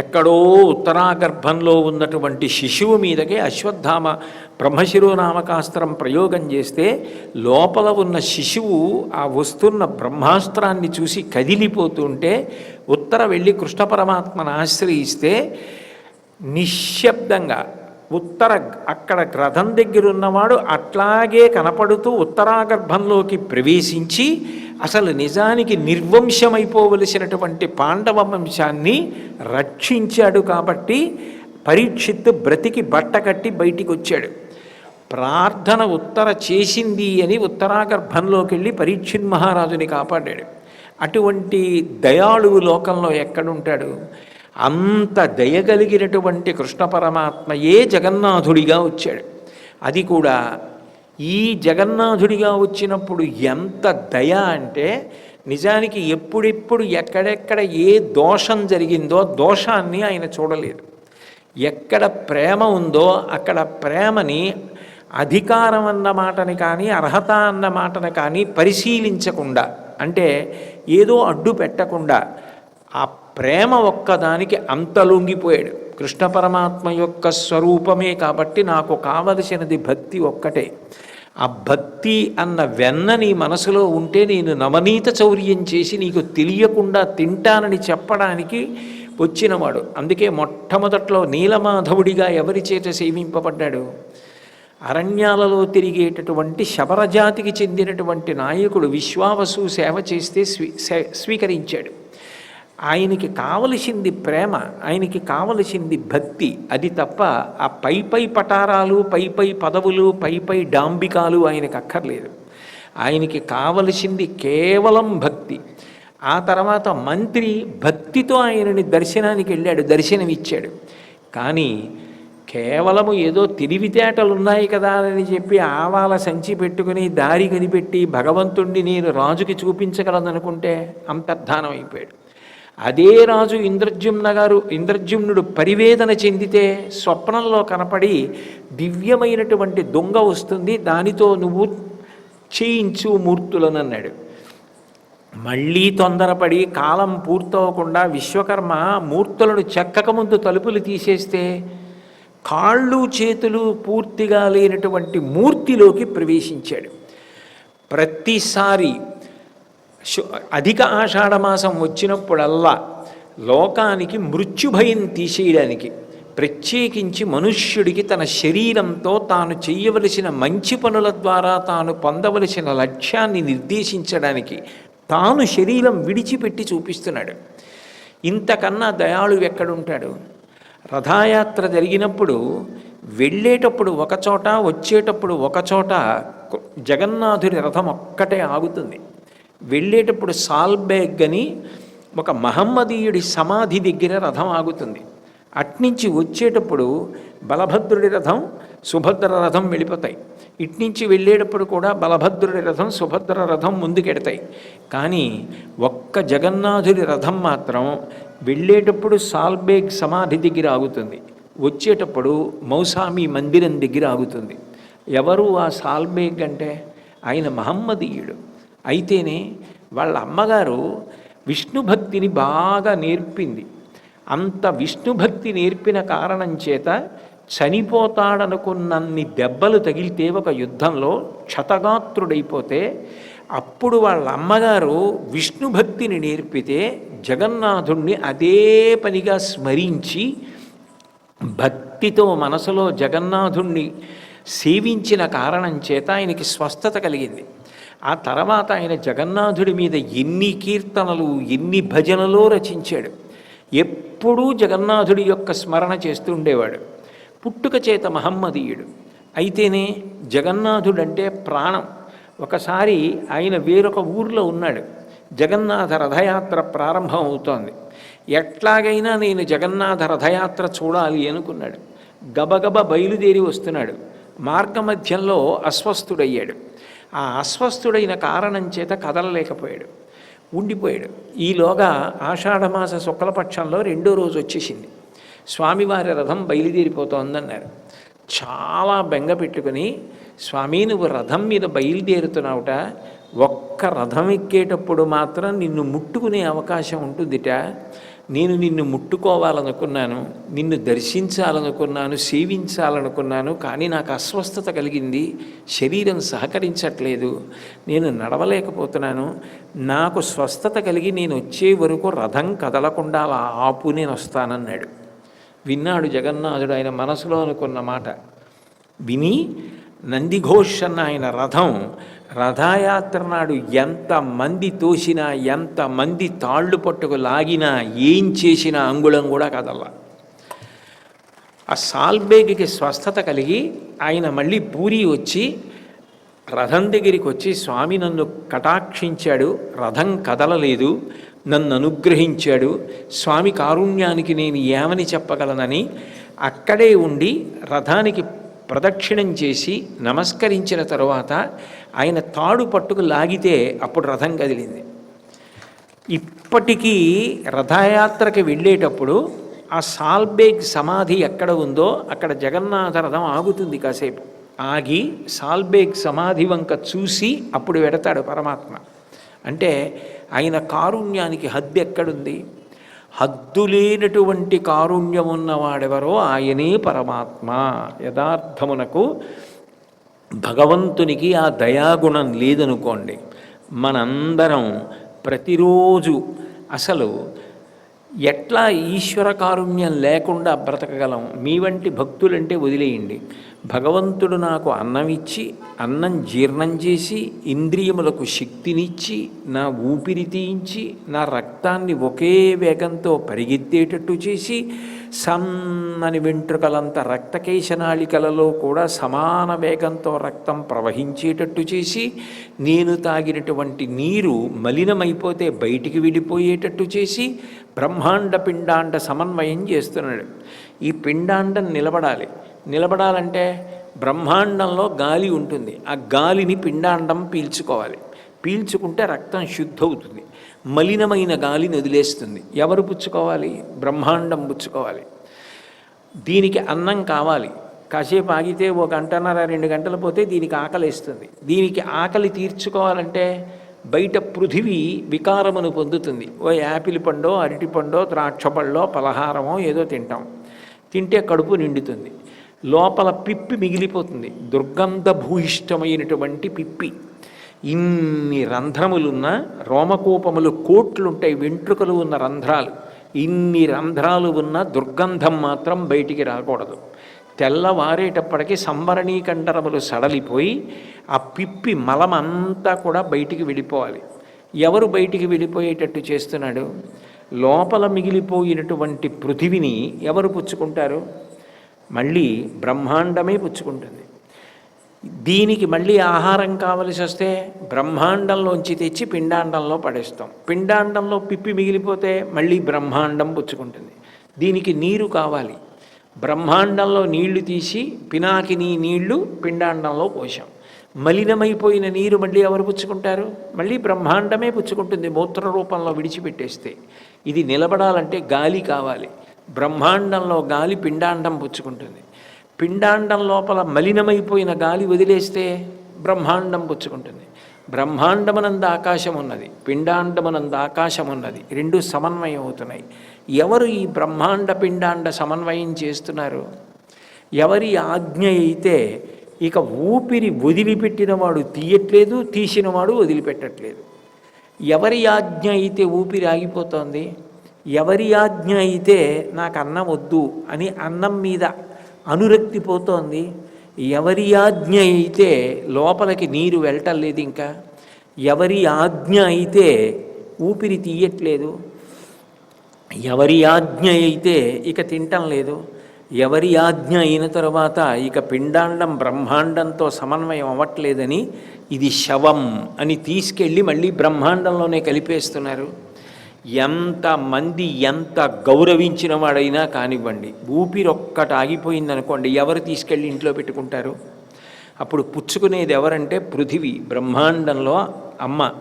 ఎక్కడో ఉత్తరాగర్భంలో ఉన్నటువంటి శిశువు మీదకి అశ్వత్థామ బ్రహ్మశిరోనామకాస్త్రం ప్రయోగం చేస్తే లోపల ఉన్న శిశువు ఆ వస్తున్న బ్రహ్మాస్త్రాన్ని చూసి కదిలిపోతుంటే ఉత్తర వెళ్ళి కృష్ణ పరమాత్మను ఆశ్రయిస్తే నిశ్శబ్దంగా అక్కడ రథం దగ్గర ఉన్నవాడు అట్లాగే కనపడుతూ ఉత్తరాగర్భంలోకి ప్రవేశించి అసలు నిజానికి నిర్వంశమైపోవలసినటువంటి పాండవ వంశాన్ని రక్షించాడు. కాబట్టి పరీక్షిత్తు బ్రతికి బట్టకట్టి బయటికి వచ్చాడు. ప్రార్థన ఉత్తర చేసింది అని ఉత్తరాగర్భంలోకి వెళ్ళి పరీక్షిత్ మహారాజుని కాపాడాడు. అటువంటి దయాళువు లోకంలో ఎక్కడుంటాడు? అంత దయగలిగినటువంటి కృష్ణ పరమాత్మయే జగన్నాథుడిగా వచ్చాడు. అది కూడా ఈ జగన్నాథుడిగా వచ్చినప్పుడు ఎంత దయ అంటే నిజానికి ఎప్పుడెప్పుడు ఎక్కడెక్కడ ఏ దోషం జరిగిందో దోషాన్ని ఆయన చూడలేదు. ఎక్కడ ప్రేమ ఉందో అక్కడ ప్రేమని అధికారం అన్న మాటని కానీ అర్హత అన్న మాటని కానీ పరిశీలించకుండా, అంటే ఏదో అడ్డు పెట్టకుండా ఆ ప్రేమ ఒక్కదానికి అంత లొంగిపోయాడు. కృష్ణ పరమాత్మ యొక్క స్వరూపమే కాబట్టి నాకు కావలసినది భక్తి ఒక్కటే. ఆ భక్తి అన్న వెన్న నీ మనసులో ఉంటే నేను నవనీత చౌర్యం చేసి నీకు తెలియకుండా తింటానని చెప్పడానికి వచ్చినవాడు. అందుకే మొట్టమొదట్లో నీలమాధవుడిగా ఎవరి చేత సేవింపబడ్డాడు? అరణ్యాలలో తిరిగేటటువంటి శబరజాతికి చెందినటువంటి నాయకుడు విశ్వావసు సేవ చేస్తే స్వీకరించాడు. ఆయనకి కావలసింది ప్రేమ, ఆయనకి కావలసింది భక్తి. అది తప్ప ఆ పై పటారాలు, పై పదవులు, పై డాంబికాలు ఆయనకు అక్కర్లేదు. ఆయనకి కావలసింది కేవలం భక్తి. ఆ తర్వాత మంత్రి భక్తితో ఆయనని దర్శనానికి వెళ్ళాడు, దర్శనమిచ్చాడు. కానీ కేవలము ఏదో తెలివితేటలు ఉన్నాయి కదా అని చెప్పి ఆవాల సంచి పెట్టుకుని దారి కనిపెట్టి భగవంతుణ్ణి నేను రాజుకి చూపించగలననుకుంటే అంతర్ధానం అయిపోయాడు. అదే రాజు ఇంద్రజుమ్నుడు పరివేదన చెందితే స్వప్నంలో కనపడి దివ్యమైనటువంటి దొంగ వస్తుంది, దానితో నువ్వు చేయించు మూర్తులను అన్నాడు. మళ్ళీ తొందరపడి కాలం పూర్తవకుండా విశ్వకర్మ మూర్తులను చెక్కకముందు తలుపులు తీసేస్తే కాళ్ళు చేతులు పూర్తిగా లేనటువంటి మూర్తిలోకి ప్రవేశించాడు. ప్రతిసారి అధిక ఆషాఢమాసం వచ్చినప్పుడల్లా లోకానికి మృత్యుభయం తీసేయడానికి, ప్రత్యేకించి మనుష్యుడికి తన శరీరంతో తాను చేయవలసిన మంచి పనుల ద్వారా తాను పొందవలసిన లక్ష్యాన్ని నిర్దేశించడానికి తాను శరీరం విడిచిపెట్టి చూపిస్తున్నాడు. ఇంతకన్నా దయాళువు ఎక్కడుంటాడు? రథయాత్ర జరిగినప్పుడు వెళ్ళేటప్పుడు ఒకచోట, వచ్చేటప్పుడు ఒకచోట జగన్నాథుడి రథం ఒక్కటే ఆగుతుంది. వెళ్ళేటప్పుడు సాల్బేగ్ అని ఒక మహమ్మదీయుడి సమాధి దగ్గర రథం ఆగుతుంది. అట్నుంచి వచ్చేటప్పుడు బలభద్రుడి రథం, సుభద్ర రథం వెళ్ళిపోతాయి. ఇట్నుంచి వెళ్ళేటప్పుడు కూడా బలభద్రుడి రథం, సుభద్ర రథం ముందుకెడతాయి. కానీ ఒక్క జగన్నాథుడి రథం మాత్రం వెళ్ళేటప్పుడు సాల్బేగ్ సమాధి దగ్గర ఆగుతుంది, వచ్చేటప్పుడు మౌసామి మందిరం దగ్గర ఆగుతుంది. ఎవరు ఆ సాల్బేగ్ అంటే? ఆయన మహమ్మదీయుడు. అయితేనే వాళ్ళ అమ్మగారు విష్ణుభక్తిని బాగా నేర్పింది. అంత విష్ణుభక్తి నేర్పిన కారణం చేత చనిపోతాడనుకున్నన్ని దెబ్బలు తగిలితే ఒక యుద్ధంలో క్షతగాత్రుడైపోతే అప్పుడు వాళ్ళ అమ్మగారు విష్ణుభక్తిని నేర్పితే జగన్నాథుణ్ణి అదే పనిగా స్మరించి భక్తితో మనసులో జగన్నాథుణ్ణి సేవించిన కారణం చేత ఆయనకి స్వస్థత కలిగింది. ఆ తర్వాత ఆయన జగన్నాథుడి మీద ఎన్ని కీర్తనలు, ఎన్ని భజనలో రచించాడు. ఎప్పుడూ జగన్నాథుడి యొక్క స్మరణ చేస్తూ ఉండేవాడు. పుట్టుక చేత మహమ్మదీయుడు అయితేనే జగన్నాథుడంటే ప్రాణం. ఒకసారి ఆయన వేరొక ఊర్లో ఉన్నాడు. జగన్నాథ రథయాత్ర ప్రారంభం అవుతోంది. ఎట్లాగైనా నేను జగన్నాథ రథయాత్ర చూడాలి అనుకున్నాడు. గబగబ బయలుదేరి వస్తున్నాడు. మార్గమధ్యంలో అస్వస్థుడయ్యాడు. ఆ అస్వస్థుడైన కారణం చేత కదలలేకపోయాడు, ఉండిపోయాడు. ఈలోగా ఆషాఢమాస శుక్లపక్షంలో 2వ రోజు వచ్చేసింది. స్వామివారి రథం బయలుదేరిపోతోందన్నారు. చాలా బెంగ పెట్టుకుని, స్వామి నువ్వు రథం మీద బయలుదేరుతున్నావుట, ఒక్క రథం ఎక్కేటప్పుడు మాత్రం నిన్ను ముట్టుకునే అవకాశం ఉంటుందిట. నేను నిన్ను ముట్టుకోవాలనుకున్నాను, నిన్ను దర్శించాలనుకున్నాను, సేవించాలనుకున్నాను, కానీ నాకు అస్వస్థత కలిగింది, శరీరం సహకరించట్లేదు, నేను నడవలేకపోతున్నాను. నాకు స్వస్థత కలిగి నేను వచ్చే వరకు రథం కదలకుండా అలా ఆపు, నేను వస్తానన్నాడు. విన్నాడు జగన్నాథుడు ఆయన మనసులో అనుకున్న మాట. విని నందిఘోష్ అన్న ఆయన రథయాత్ర నాడు ఎంతమంది తోసినా, ఎంతమంది తాళ్ళు పట్టుకు లాగినా, ఏం చేసినా అంగుళం కూడా కదల్లా. ఆ సాల్బేగికి స్వస్థత కలిగి ఆయన మళ్ళీ పూరి వచ్చి రథం దగ్గరికి వచ్చి, స్వామి నన్ను కటాక్షించాడు, రథం కదలలేదు, నన్ను అనుగ్రహించాడు, స్వామి కారుణ్యానికి నేను ఏమని చెప్పగలనని అక్కడే ఉండి రథానికి ప్రదక్షిణం చేసి నమస్కరించిన తరువాత ఆయన తాడు పట్టుకు లాగితే అప్పుడు రథం కదిలింది. ఇప్పటికీ రథయాత్రకి వెళ్ళేటప్పుడు ఆ సాల్బేగ్ సమాధి ఎక్కడ ఉందో అక్కడ జగన్నాథ రథం ఆగుతుంది. కాసేపు ఆగి సాల్బేగ్ సమాధి వంక చూసి అప్పుడు వెడతాడు పరమాత్మ. అంటే ఆయన కారుణ్యానికి హద్దు ఎక్కడుంది? హద్దులేనటువంటి కారుణ్యం ఉన్నవాడెవరో ఆయనే పరమాత్మ. యథార్థమునకు భగవంతునికి ఆ దయాగుణం లేదనుకోండి, మనందరం ప్రతిరోజు అసలు ఎట్లా ఈశ్వర కారుణ్యం లేకుండా బ్రతకగలం? మీ వంటి భక్తులంటే వదిలేయండి. భగవంతుడు నాకు అన్నం ఇచ్చి, అన్నం జీర్ణం చేసి, ఇంద్రియములకు శక్తినిచ్చి, నా ఊపిరి తీయించి, నా రక్తాన్ని ఒకే వేగంతో పరిగెత్తేటట్టు చేసి, సన్నని వెంట్రుకలంత రక్తకేశనాళికలలో కూడా సమాన వేగంతో రక్తం ప్రవహించేటట్టు చేసి, నేను తాగినటువంటి నీరు మలినమైపోతే బయటికి విడిపోయేటట్టు చేసి బ్రహ్మాండ పిండాండ సమన్వయం చేస్తున్నాడు. ఈ పిండాండం నిలబడాలంటే బ్రహ్మాండంలో గాలి ఉంటుంది. ఆ గాలిని పిండాండం పీల్చుకోవాలి. పీల్చుకుంటే రక్తం శుద్ధవుతుంది. మలినమైన గాలిని వదిలేస్తుంది. ఎవరు పుచ్చుకోవాలి? బ్రహ్మాండం పుచ్చుకోవాలి. దీనికి అన్నం కావాలి. కాసేపు ఆగితే 1 గంటన్నర 2 గంటలు పోతే దీనికి ఆకలిస్తుంది. దీనికి ఆకలి తీర్చుకోవాలంటే బయట పృథివీ వికారమును పొందుతుంది. ఓ యాపిల్ పండో, అరటి పండో, ద్రాక్ష పళ్ళో, పలహారమో ఏదో తింటాం. తింటే కడుపు నిండుతుంది. లోపల పిప్పి మిగిలిపోతుంది. దుర్గంధభూయిష్టమైనటువంటి పిప్పి. ఇన్ని రంధ్రములున్న రోమకూపములు కోట్లుంటాయి, వెంట్రుకలు ఉన్న రంధ్రాలు. ఇన్ని రంధ్రాలు ఉన్న దుర్గంధం మాత్రం బయటికి రాకూడదు. తెల్లవారేటప్పటికీ సంవరణీకండరములు సడలిపోయి ఆ పిప్పి మలమంతా కూడా బయటికి వెళ్ళిపోవాలి. ఎవరు బయటికి వెళ్ళిపోయేటట్టు చేస్తున్నాడు? లోపల మిగిలిపోయినటువంటి పృథివిని ఎవరు పుచ్చుకుంటారు? మళ్ళీ బ్రహ్మాండమే పుచ్చుకుంటుంది. దీనికి మళ్ళీ ఆహారం కావలసి వస్తే బ్రహ్మాండంలోంచి తెచ్చి పిండాండంలో పడేస్తాం. పిండాండంలో పిప్పి మిగిలిపోతే మళ్ళీ బ్రహ్మాండం పుచ్చుకుంటుంది. దీనికి నీరు కావాలి. బ్రహ్మాండంలో నీళ్లు తీసి పినాకిని నీళ్లు పిండాండంలో పోసాం. మలినమైపోయిన నీరు మళ్ళీ ఎవరు పుచ్చుకుంటారు? మళ్ళీ బ్రహ్మాండమే పుచ్చుకుంటుంది మూత్ర రూపంలో విడిచిపెట్టేస్తే. ఇది నిలబడాలంటే గాలి కావాలి. బ్రహ్మాండంలో గాలి పిండాండం పుచ్చుకుంటుంది. పిండాండం లోపల మలినమైపోయిన గాలి వదిలేస్తే బ్రహ్మాండం పుచ్చుకుంటుంది. బ్రహ్మాండమునందు ఆకాశం ఉన్నది, పిండాండమునందు ఆకాశం ఉన్నది. 2 సమన్వయం అవుతున్నాయి. ఎవరు ఈ బ్రహ్మాండ పిండాండ సమన్వయం చేస్తున్నారు? ఎవరి ఆజ్ఞ అయితే ఇక ఊపిరి వదిలిపెట్టినవాడు తీయట్లేదు, తీసినవాడు వదిలిపెట్టట్లేదు. ఎవరి ఆజ్ఞ అయితే ఊపిరి ఆగిపోతోంది, ఎవరి ఆజ్ఞ అయితే నాకు అన్నం వద్దు అని అన్నం మీద అనురక్తి పోతోంది, ఎవరి ఆజ్ఞ అయితే లోపలికి నీరు వెళ్ళటం లేదు, ఇంకా ఎవరి ఆజ్ఞ అయితే ఊపిరి తీయట్లేదు, ఎవరి ఆజ్ఞ అయితే ఇక తినటం లేదు, ఎవరి ఆజ్ఞ అయిన తర్వాత ఇక పిండాండం బ్రహ్మాండంతో సమన్వయం అవ్వట్లేదని ఇది శవం అని తీసుకెళ్ళి మళ్ళీ బ్రహ్మాండంలోనే కలిపేస్తున్నారు. ఎంతమంది ఎంత గౌరవించిన వాడైనా కానివ్వండి, ఊపిరొక్కటి ఆగిపోయిందనుకోండి, ఎవరు తీసుకెళ్ళి ఇంట్లో పెట్టుకుంటారు? అప్పుడు పుచ్చుకునేది ఎవరంటే పృథివీ, బ్రహ్మాండంలో అమ్మ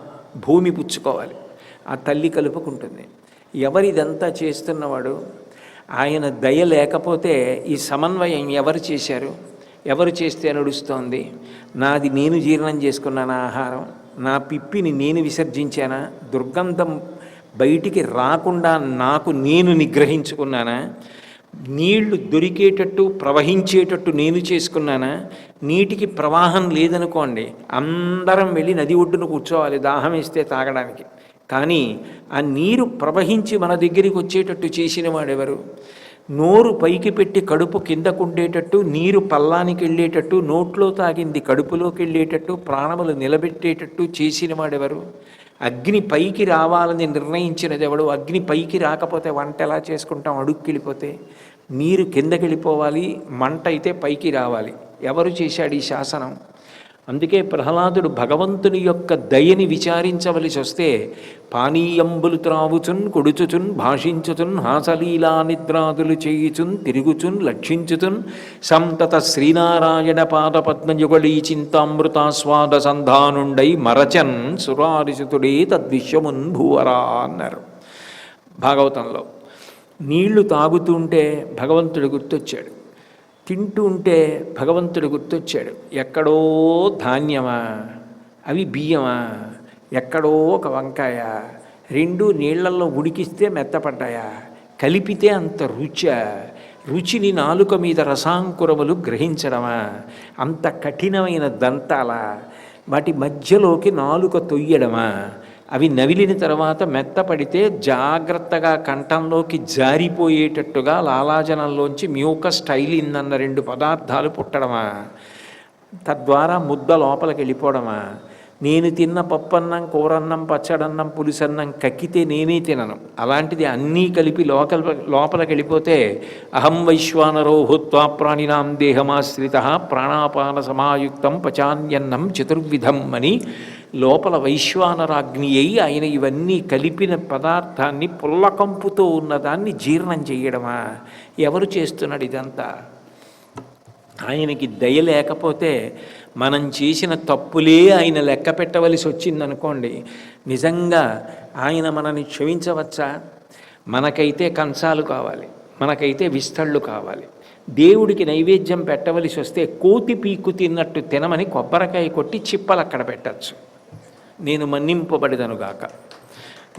భూమి పుచ్చుకోవాలి, ఆ తల్లి కలుపుకుంటుంది. ఎవరిదంతా చేస్తున్నవాడు? ఆయన దయ లేకపోతే ఈ సమన్వయం ఎవరు చేశారు? ఎవరు చేస్తే నడుస్తోంది? నాది నేను జీర్ణం చేసుకున్నానా ఆహారం? నా పిప్పిని నేను విసర్జించానా? దుర్గంధం బయటికి రాకుండా నాకు నేను నిగ్రహించుకున్నానా? నీళ్లు దొరికేటట్టు ప్రవహించేటట్టు నేను చేసుకున్నానా? నీటికి ప్రవాహం లేదనుకోండి, అందరం వెళ్ళి నది ఒడ్డున కూర్చోవాలి దాహం వేస్తే తాగడానికి. కానీ ఆ నీరు ప్రవహించి మన దగ్గరికి వచ్చేటట్టు చేసిన వాడెవరు? నోరు పైకి పెట్టి కడుపు కిందకుండేటట్టు, నీరు పల్లానికి వెళ్ళేటట్టు, నోట్లో తాగింది కడుపులోకి వెళ్ళేటట్టు, ప్రాణములు నిలబెట్టేటట్టు చేసిన వాడెవరు? అగ్ని పైకి రావాలని నిర్ణయించినది ఎవడు? అగ్ని పైకి రాకపోతే వంట ఎలా చేసుకుంటాం? అడుక్కెళ్ళిపోతే. నీరు కిందకి వెళ్ళిపోవాలి, మంట అయితే పైకి రావాలి. ఎవరు చేశాడు ఈ శాసనం? అందుకే ప్రహ్లాదుడు భగవంతుని యొక్క దయని విచారించవలసి వస్తే పానీయంబులు త్రావుచున్ కొడుచుచున్ భాషించుచున్ హాసలీలా నిద్రాదులు చేయుచున్ తిరుగుచున్ లక్షించుచున్ సంతత శ్రీనారాయణ పాదపద్మయుగళీ చింతామృతాస్వాద సంధానుండై మరచన్ సురారిసుతుడే తద్విశ్వమున్ భూవరా అన్నారు భాగవతంలో. నీళ్లు తాగుతుంటే భగవంతుడు గుర్తొచ్చాడు, తింటూ ఉంటే భగవంతుడు గుర్తొచ్చాడు. ఎక్కడో ధాన్యమా, అవి బియ్యమా, ఎక్కడో ఒక వంకాయ, రెండు నీళ్లలో ఉడికిస్తే మెత్తపడ్డాయా, కలిపితే అంత రుచిని నాలుక మీద రసాంకురములు గ్రహించడమా, అంత కఠినమైన దంతాల, వాటి మధ్యలోకి నాలుక తొయ్యడమా, అవి నవిలిన తర్వాత మెత్తపడితే జాగ్రత్తగా కంఠంలోకి జారిపోయేటట్టుగా లాలాజనంలోంచి మ్యూకస్ టైలిన్ అన్న రెండు పదార్థాలు పుట్టడమా, తద్వారా ముద్ద లోపలికి వెళ్ళిపోవడమా? నేను తిన్న పప్పన్నం, కూరన్నం, పచ్చడన్నం, పులుసన్నం కక్కితే నేనే తినను, అలాంటిది అన్నీ కలిపి లోపలికి వెళ్ళిపోతే అహం వైశ్వానరో భూత్వా ప్రాణినాం దేహమాశ్రిత ప్రాణాపాన సమాయుక్తం పచాన్యన్నం చతుర్విధం అని లోపల వైశ్వానరాగ్ని అయి ఆయన ఇవన్నీ కలిపిన పదార్థాన్ని పుల్లకంపుతో ఉన్నదాన్ని జీర్ణం చేయడమా? ఎవరు చేస్తున్నాడు ఇదంతా? ఆయనకి దయ లేకపోతే మనం చేసిన తప్పులే ఆయన లెక్క పెట్టవలసి వచ్చిందనుకోండి, నిజంగా ఆయన మనని క్షమించవచ్చా? మనకైతే కంచాలు కావాలి, మనకైతే విస్తళ్ళు కావాలి. దేవుడికి నైవేద్యం పెట్టవలసి వస్తే కోతి పీకు తిన్నట్టు తినమని కొబ్బరికాయ కొట్టి చిప్పలు అక్కడ పెట్టచ్చు. నేను మన్నింపబడిదనుగాక.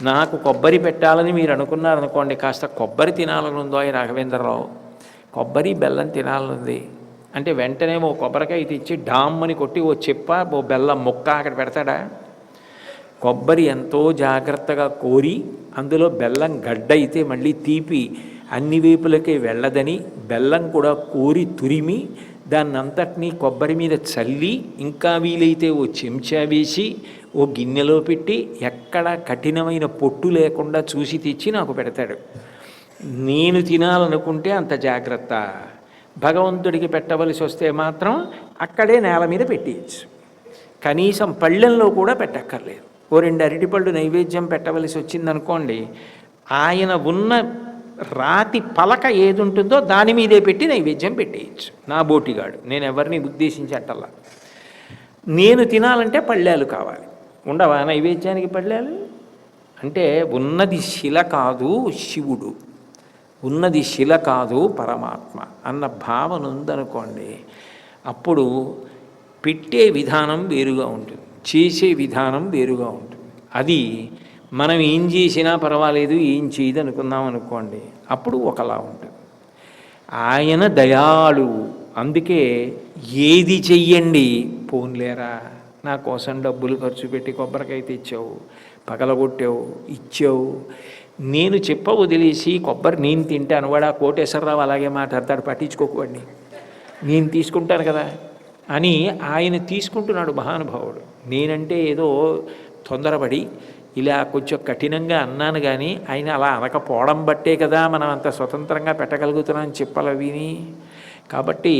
నాకు కొబ్బరి పెట్టాలని మీరు అనుకున్నారనుకోండి, కాస్త కొబ్బరి తినాలనుందో ఈ రాఘవేంద్రరావు, కొబ్బరి బెల్లం తినాలనుంది అంటే వెంటనే ఓ కొబ్బరికాయ తెచ్చి డామ్మని కొట్టి ఓ చెప్ప ఓ బెల్లం ముక్క అక్కడ పెడతాడా? కొబ్బరి ఎంతో జాగ్రత్తగా కోరి అందులో బెల్లం గడ్డ అయితే మళ్ళీ తీపి అన్ని వైపులకే వెళ్ళదని బెల్లం కూడా కోరి తురిమి దాన్నంతటినీ కొబ్బరి మీద చల్లి ఇంకా వీలైతే ఓ చెంచా వేసి ఓ గిన్నెలో పెట్టి ఎక్కడ కఠినమైన పొట్టు లేకుండా చూసి తెచ్చి నాకు పెడతాడు. నేను తినాలనుకుంటే అంత జాగ్రత్త. భగవంతుడికి పెట్టవలసి వస్తే మాత్రం అక్కడే నేల మీద పెట్టేయచ్చు, కనీసం పళ్ళెంలో కూడా పెట్టక్కర్లేదు. ఓ రెండు అరటిపళ్ళు నైవేద్యం పెట్టవలసి వచ్చిందనుకోండి, ఆయన ఉన్న రాతి పలక ఏది ఉంటుందో దాని మీదే పెట్టి నైవేద్యం పెట్టేయచ్చు. నా బోటిగాడు, నేను ఎవరిని ఉద్దేశించి అంటల్లా. నేను తినాలంటే పళ్ళేలు కావాలి. ఉండవా నైవేద్యానికి పళ్ళేలు? అంటే ఉన్నది శిల కాదు శివుడు, ఉన్నది శిల కాదు పరమాత్మ అన్న భావన ఉందనుకోండి, అప్పుడు పెట్టే విధానం వేరుగా ఉంటుంది, చేసే విధానం వేరుగా ఉంటుంది. అది మనం ఏం చేసినా పర్వాలేదు, ఏం చేయదు అనుకున్నాం అనుకోండి, అప్పుడు ఒకలా ఉంటుంది. ఆయన దయాళు. అందుకే ఏది చెయ్యండి, పోన్లేరా నా కోసం డబ్బులు ఖర్చు పెట్టి కొబ్బరికాయ తెచ్చావు, పగలగొట్టావు, ఇచ్చావు, నేను చెప్ప వదిలేసి కొబ్బరి నేను తింటాను, వాడు ఆ కోటేశ్వరరావు అలాగే మాట్లాడతాడు, పట్టించుకోకండి, నేను తీసుకుంటాను కదా అని ఆయన తీసుకుంటున్నాడు మహానుభావుడు. నేనంటే ఏదో తొందరపడి ఇలా కొంచెం కఠినంగా అన్నాను కానీ ఆయన అలా అనకపోవడం బట్టే కదా మనం అంత స్వతంత్రంగా పెట్టగలుగుతున్నాం చెప్పలు విని. కాబట్టి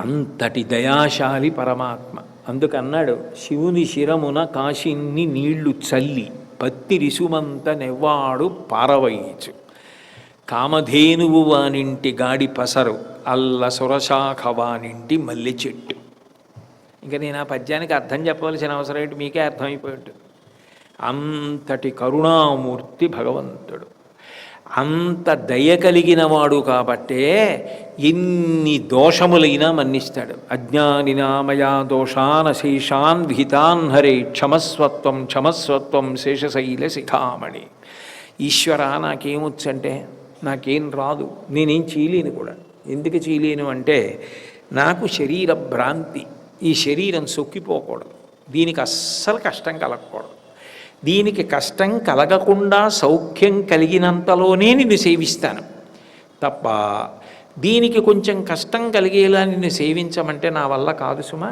అంతటి దయాశాలి పరమాత్మ. అందుకన్నాడు, శివుని శిరమున కాశిన్ని నీళ్లు చల్లి పత్తి రిసుమంత నెవ్వాడు పారవయించు, కామధేనువు వానింటి గాడి పసరు, అల్ల సురశాఖ వానింటి మల్లె చెట్టు. ఇంకా నేను ఆ పద్యానికి అర్థం చెప్పవలసిన అవసరం ఏంటి, మీకే అర్థమైపోయి ఉంటుంది. అంతటి కరుణామూర్తి భగవంతుడు, అంత దయ కలిగిన వాడు కాబట్టే ఎన్ని దోషములైనా మన్నిస్తాడు. అజ్ఞానినామయా దోషాన్ శేషాన్ విహితాన్ హరే క్షమస్వత్వం క్షమస్వత్వం శేషశైల శిఖామణి. ఈశ్వర నాకేమొచ్చంటే నాకేం రాదు, నేనేం చేయలేను కూడా. ఎందుకు చేయలేను అంటే నాకు శరీర భ్రాంతి. ఈ శరీరం సొక్కిపోకూడదు, దీనికి అస్సలు కష్టం కలగకూడదు. దీనికి కష్టం కలగకుండా సౌఖ్యం కలిగినంతలోనే నిన్ను సేవిస్తాను తప్ప దీనికి కొంచెం కష్టం కలిగేలా నిన్ను సేవించమంటే నా వల్ల కాదు సుమా.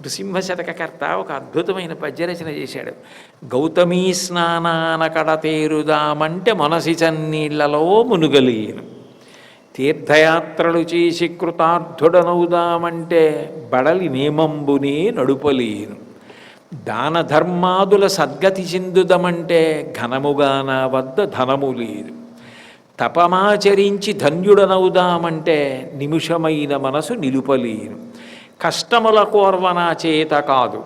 నృసింహశతకర్త ఒక అద్భుతమైన పద్యరచన చేశాడు. గౌతమీ స్నానాన కడతేరుదామంటే మనసి చన్నీళ్లలో మునుగలేను, తీర్థయాత్రలు చేసి కృతార్థుడనవుదామంటే బడలి నేమంబునే నడుపలేను, దాన ధర్మాదుల సద్గతి చెందుదమంటే ఘనముగా నా వద్ద ధనము లేదు, తపమాచరించి ధన్యుడనవుదామంటే నిమిషమైన మనసు నిలుపలేను, కష్టముల కోర్వనా చేత కాదు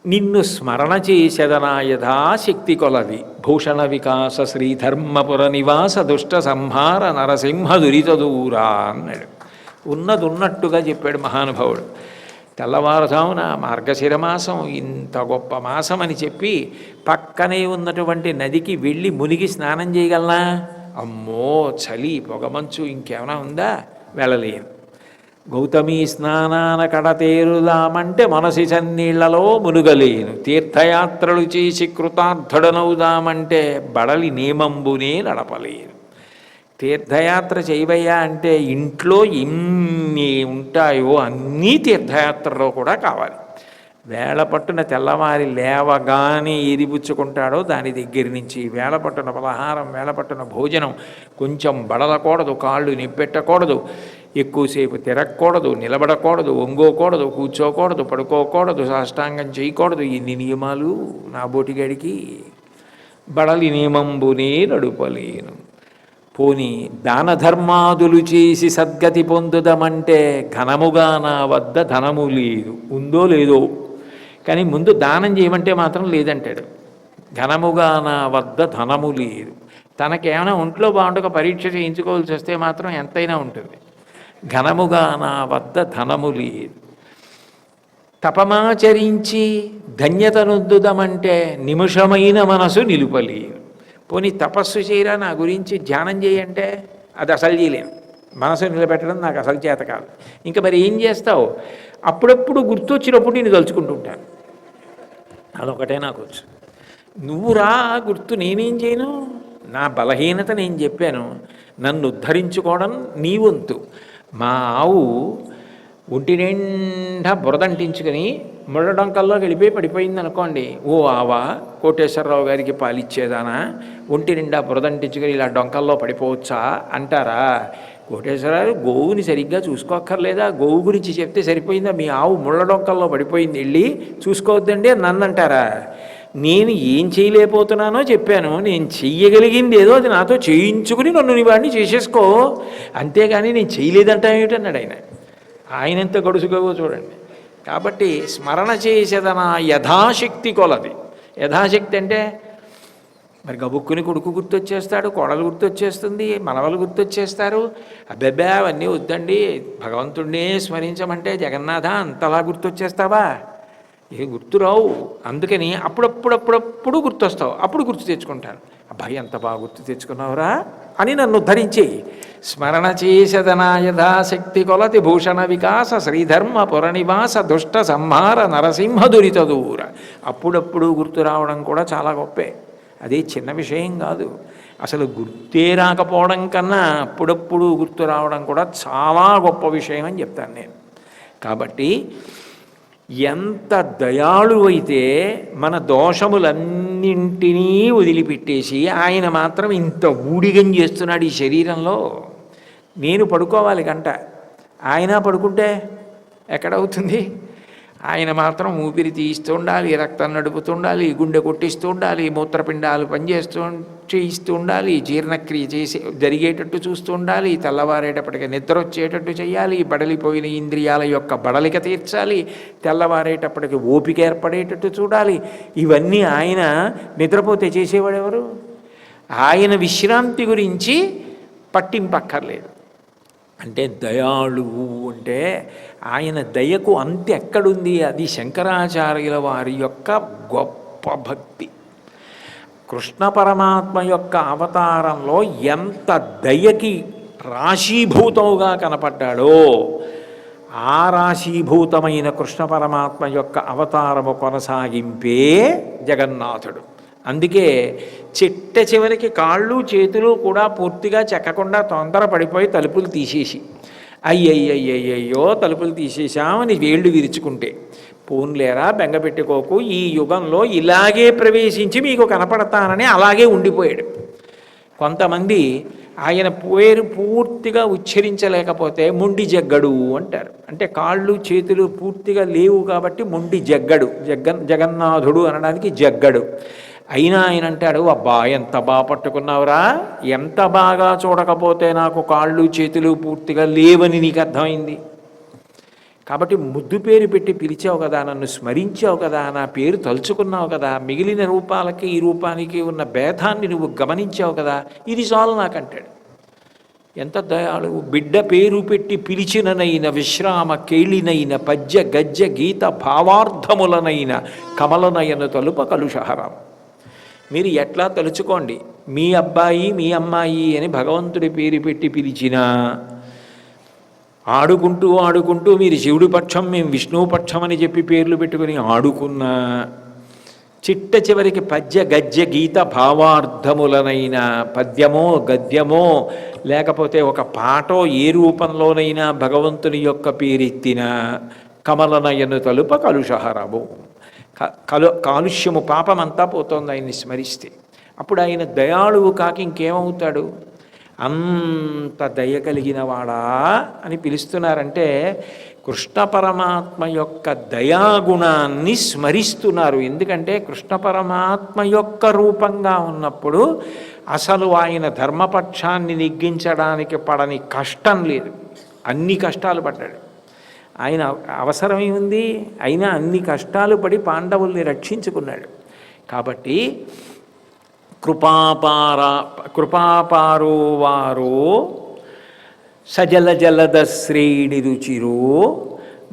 నిన్ను స్మరణ చేసెదనా యథాశక్తి కొలది, భూషణ వికాస శ్రీధర్మపుర నివాస దుష్ట సంహార నరసింహ దురిత దూరా అన్నాడు. ఉన్నట్టుగా చెప్పాడు మహానుభావుడు. తెల్లవారుజామున మార్గశిరమాసం ఇంత గొప్ప మాసం అని చెప్పి పక్కనే ఉన్నటువంటి నదికి వెళ్ళి మునిగి స్నానం చేయగలనా? అమ్మో చలి పొగమంచు ఇంకేమైనా ఉందా? వెళ్ళలేను. గౌతమీ స్నానాన కడతేరుదామంటే మనసి చన్నీళ్లలో మునుగలేను, తీర్థయాత్రలు చేసి కృతార్థుడనవుదామంటే బడలి నేమంబునే నడపలేను. తీర్థయాత్ర చేయవయ్యా అంటే ఇంట్లో ఎన్ని ఉంటాయో అన్నీ తీర్థయాత్రలో కూడా కావాలి. వేళపట్టున తెల్లవారి లేవగానే ఏది పుచ్చుకుంటాడో దాని దగ్గర నుంచి వేళపట్టున పలహారం, వేళపట్టున భోజనం, కొంచెం బడలకూడదు, కాళ్ళు నిప్పెట్టకూడదు, ఎక్కువసేపు తిరగకూడదు, నిలబడకూడదు, వంగోకూడదు, కూర్చోకూడదు, పడుకోకూడదు, సాష్టాంగం చేయకూడదు. ఇన్ని నియమాలు నా బోటిగాడికి. బడలి నియమంబునే నడుపలేను. పోని దాన ధర్మాదులు చేసి సద్గతి పొందుదమంటే ఘనముగా నా వద్ద ధనము లేదు. ఉందో లేదో కానీ ముందు దానం చేయమంటే మాత్రం లేదంటాడు. ఘనముగా నా వద్ద ధనము లేదు. తనకేమైనా ఒంట్లో బాగుండక పరీక్ష చేయించుకోవాల్సి వస్తే మాత్రం ఎంతైనా ఉంటుంది. ఘనముగా నా వద్ద ధనము లేదు. తపమాచరించి ధన్యతనొద్దుదమంటే నిమిషమైన మనసు నిలుపలేదు. పోనీ తపస్సు చేయరా, నా గురించి ధ్యానం చేయంటే అది అసలు చేయలేను. మనసు నిలబెట్టడం నాకు అసలు చేత కాదు. ఇంకా మరి ఏం చేస్తావు? అప్పుడప్పుడు గుర్తొచ్చినప్పుడు నేను తలుచుకుంటుంటాను. అదొకటే నాకు వచ్చు. నువ్వు రా గుర్తు, నేనేం చేయను? నా బలహీనత నేను చెప్పాను, నన్ను ఉద్ధరించుకోవడం నీ వంతు. మా ఆవు ఒంటి నిండా బురదంటించుకొని ముళ్ళడొంకల్లోకి వెళ్ళిపోయి పడిపోయింది అనుకోండి. ఓ ఆవా, కోటేశ్వరరావు గారికి పాలిచ్చేదానా ఒంటి నిండా బురదంటించుకొని ఇలా డొంకల్లో పడిపోవచ్చా అంటారా? కోటేశ్వరరావు గోవుని సరిగ్గా చూసుకోక్కర్లేదా? గోవు గురించి చెప్తే సరిపోయిందా? మీ ఆవు ముళ్ళడొంకల్లో పడిపోయింది, వెళ్ళి చూసుకోవద్దండి అని నన్ను అంటారా? నేను ఏం చేయలేకపోతున్నానో చెప్పాను. నేను చెయ్యగలిగింది ఏదో అది నాతో చేయించుకుని నన్ను నీ వాడిని చేసేసుకో, అంతేగాని నేను చేయలేదంటా ఏమిటన్నాడు ఆయన. ఆయన ఎంత గడుసుగో చూడండి. కాబట్టి స్మరణ చేసేదన యథాశక్తి కొలది. యథాశక్తి అంటే మరి గబుక్కుని కొడుకు గుర్తొచ్చేస్తాడు, కోడలు గుర్తొచ్చేస్తుంది, మనవలు గుర్తొచ్చేస్తారు. అబ్బెబ్బే అవన్నీ వద్దండి, భగవంతుడినే స్మరించమంటే జగన్నాథ అంతలా గుర్తొచ్చేస్తావా? ఏ గుర్తురావు. అందుకని అప్పుడప్పుడప్పుడప్పుడు గుర్తొస్తావు, అప్పుడు గుర్తు తెచ్చుకుంటాను. అబ్బాయి ఎంత బాగా గుర్తు తెచ్చుకున్నావురా అని నన్ను ఉద్ధరించేయి. స్మరణ చేసదనా యథాశక్తి కొలతి భూషణ వికాస శ్రీధర్మ పురనివాస దుష్ట సంహార నరసింహ దురిత దూర. అప్పుడప్పుడు గుర్తు రావడం కూడా చాలా గొప్పే, అదే చిన్న విషయం కాదు. అసలు గుర్తే రాకపోవడం కన్నా అప్పుడప్పుడు గుర్తు రావడం కూడా చాలా గొప్ప విషయం అని చెప్తాను నేను. కాబట్టి ఎంత దయాళువైతే మన దోషములన్నింటినీ వదిలిపెట్టేసి ఆయన మాత్రం ఇంత ఊడిగం చేస్తున్నాడు ఈ శరీరంలో. నేను పడుకోవాలి గంట, ఆయన పడుకుంటే ఎక్కడవుతుంది? ఆయన మాత్రం ఊపిరి తీస్తూ ఉండాలి, రక్తం నడుపుతుండాలి, గుండె కొట్టిస్తూ ఉండాలి, మూత్రపిండాలు చేయిస్తూ ఉండాలి, జీర్ణక్రియ చేసి జరిగేటట్టు చూస్తూ ఉండాలి, తెల్లవారేటప్పటికి నిద్ర వచ్చేటట్టు చేయాలి, బడలిపోయిన ఇంద్రియాల యొక్క బడలిక తీర్చాలి, తెల్లవారేటప్పటికి ఓపిక ఏర్పడేటట్టు చూడాలి. ఇవన్నీ ఆయన నిద్రపోతే చేసేవాడు ఎవరు? ఆయన విశ్రాంతి గురించి పట్టింపక్కర్లేదు. అంటే దయాళువు అంటే ఆయన దయకు అంత ఎక్కడుంది? అది శంకరాచార్యుల వారి యొక్క గొప్ప భక్తి. కృష్ణ పరమాత్మ యొక్క అవతారంలో ఎంత దయకి రాశీభూతముగా కనపడ్డాడో, ఆ రాశీభూతమైన కృష్ణ పరమాత్మ యొక్క అవతారము కొనసాగింపే జగన్నాథుడు. అందుకే చిట్ట చివరికి కాళ్ళు చేతులు కూడా పూర్తిగా చెక్కకుండా తొందర పడిపోయి తలుపులు తీసేసి, అయ్యయ్యయ్యయ్యో తలుపులు తీసేశామని వేళ్ళు విరుచుకుంటే, పోన్లేరా బెంగపెట్టుకోకు, ఈ యుగంలో ఇలాగే ప్రవేశించి మీకు కనపడతానని అలాగే ఉండిపోయాడు. కొంతమంది ఆయన పేరు పూర్తిగా ఉచ్చరించలేకపోతే మొండి జగ్గడు అంటారు. అంటే కాళ్ళు చేతులు పూర్తిగా లేవు కాబట్టి మొండి జగ్గడు, జగన్నాథుడు అనడానికి జగ్గడు. అయినా ఆయన అంటాడు, అబ్బా ఎంత బాగా పట్టుకున్నావురా, ఎంత బాగా చూడకపోతే నాకు కాళ్ళు చేతులు పూర్తిగా లేవని నీకు అర్థమైంది. కాబట్టి ముద్దు పేరు పెట్టి పిలిచావు కదా, నన్ను స్మరించావు కదా, నా పేరు తలుచుకున్నావు కదా, మిగిలిన రూపాలకి ఈ రూపానికి ఉన్న భేదాన్ని నువ్వు గమనించావు కదా, ఇది చాలు నాకంటాడు. ఎంత దయాళువు! బిడ్డ పేరు పెట్టి పిలిచిననైన విశ్రామ కేళినైన పద్య గజ్జ గీత భావార్థములనైన కమలనయన తలుప కలుషహరం. మీరు ఎట్లా తలుచుకోండి, మీ అబ్బాయి మీ అమ్మాయి అని భగవంతుడి పేరు పెట్టి పిలిచినా, ఆడుకుంటూ ఆడుకుంటూ మీరు శివుడి పక్షం మేము విష్ణువు పక్షం అని చెప్పి పేర్లు పెట్టుకుని ఆడుకున్నా, చిట్ట చివరికి పద్య గద్య గీత భావార్థములనైనా పద్యమో గద్యమో లేకపోతే ఒక పాటో ఏ రూపంలోనైనా భగవంతుని యొక్క పేరెత్తిన కమలనయను తలుప కలుషహరము. కాలుష్యము పాపమంతా పోతోంది ఆయన్ని స్మరిస్తే. అప్పుడు ఆయన దయాళువు కాక ఇంకేమవుతాడు? అంత దయ కలిగిన వాడా అని పిలుస్తున్నారంటే కృష్ణ పరమాత్మ యొక్క దయాగుణాన్ని స్మరిస్తున్నారు. ఎందుకంటే కృష్ణ పరమాత్మ యొక్క రూపంగా ఉన్నప్పుడు అసలు ఆయన ధర్మపక్షాన్ని నెగ్గించడానికి పడని కష్టం లేదు, అన్ని కష్టాలు పడ్డాడు. ఆయన అవసరమేముంది? అయినా అన్ని కష్టాలు పడి పాండవుల్ని రక్షించుకున్నాడు. కాబట్టి కృపాపారో వారో సజల జలద శ్రేణి రుచిరో,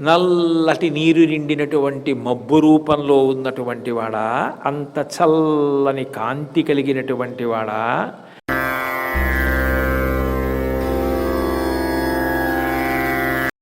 నల్లటి నీరు నిండినటువంటి మబ్బు రూపంలో ఉన్నటువంటి వాడా, అంత చల్లని కాంతి కలిగినటువంటి వాడా,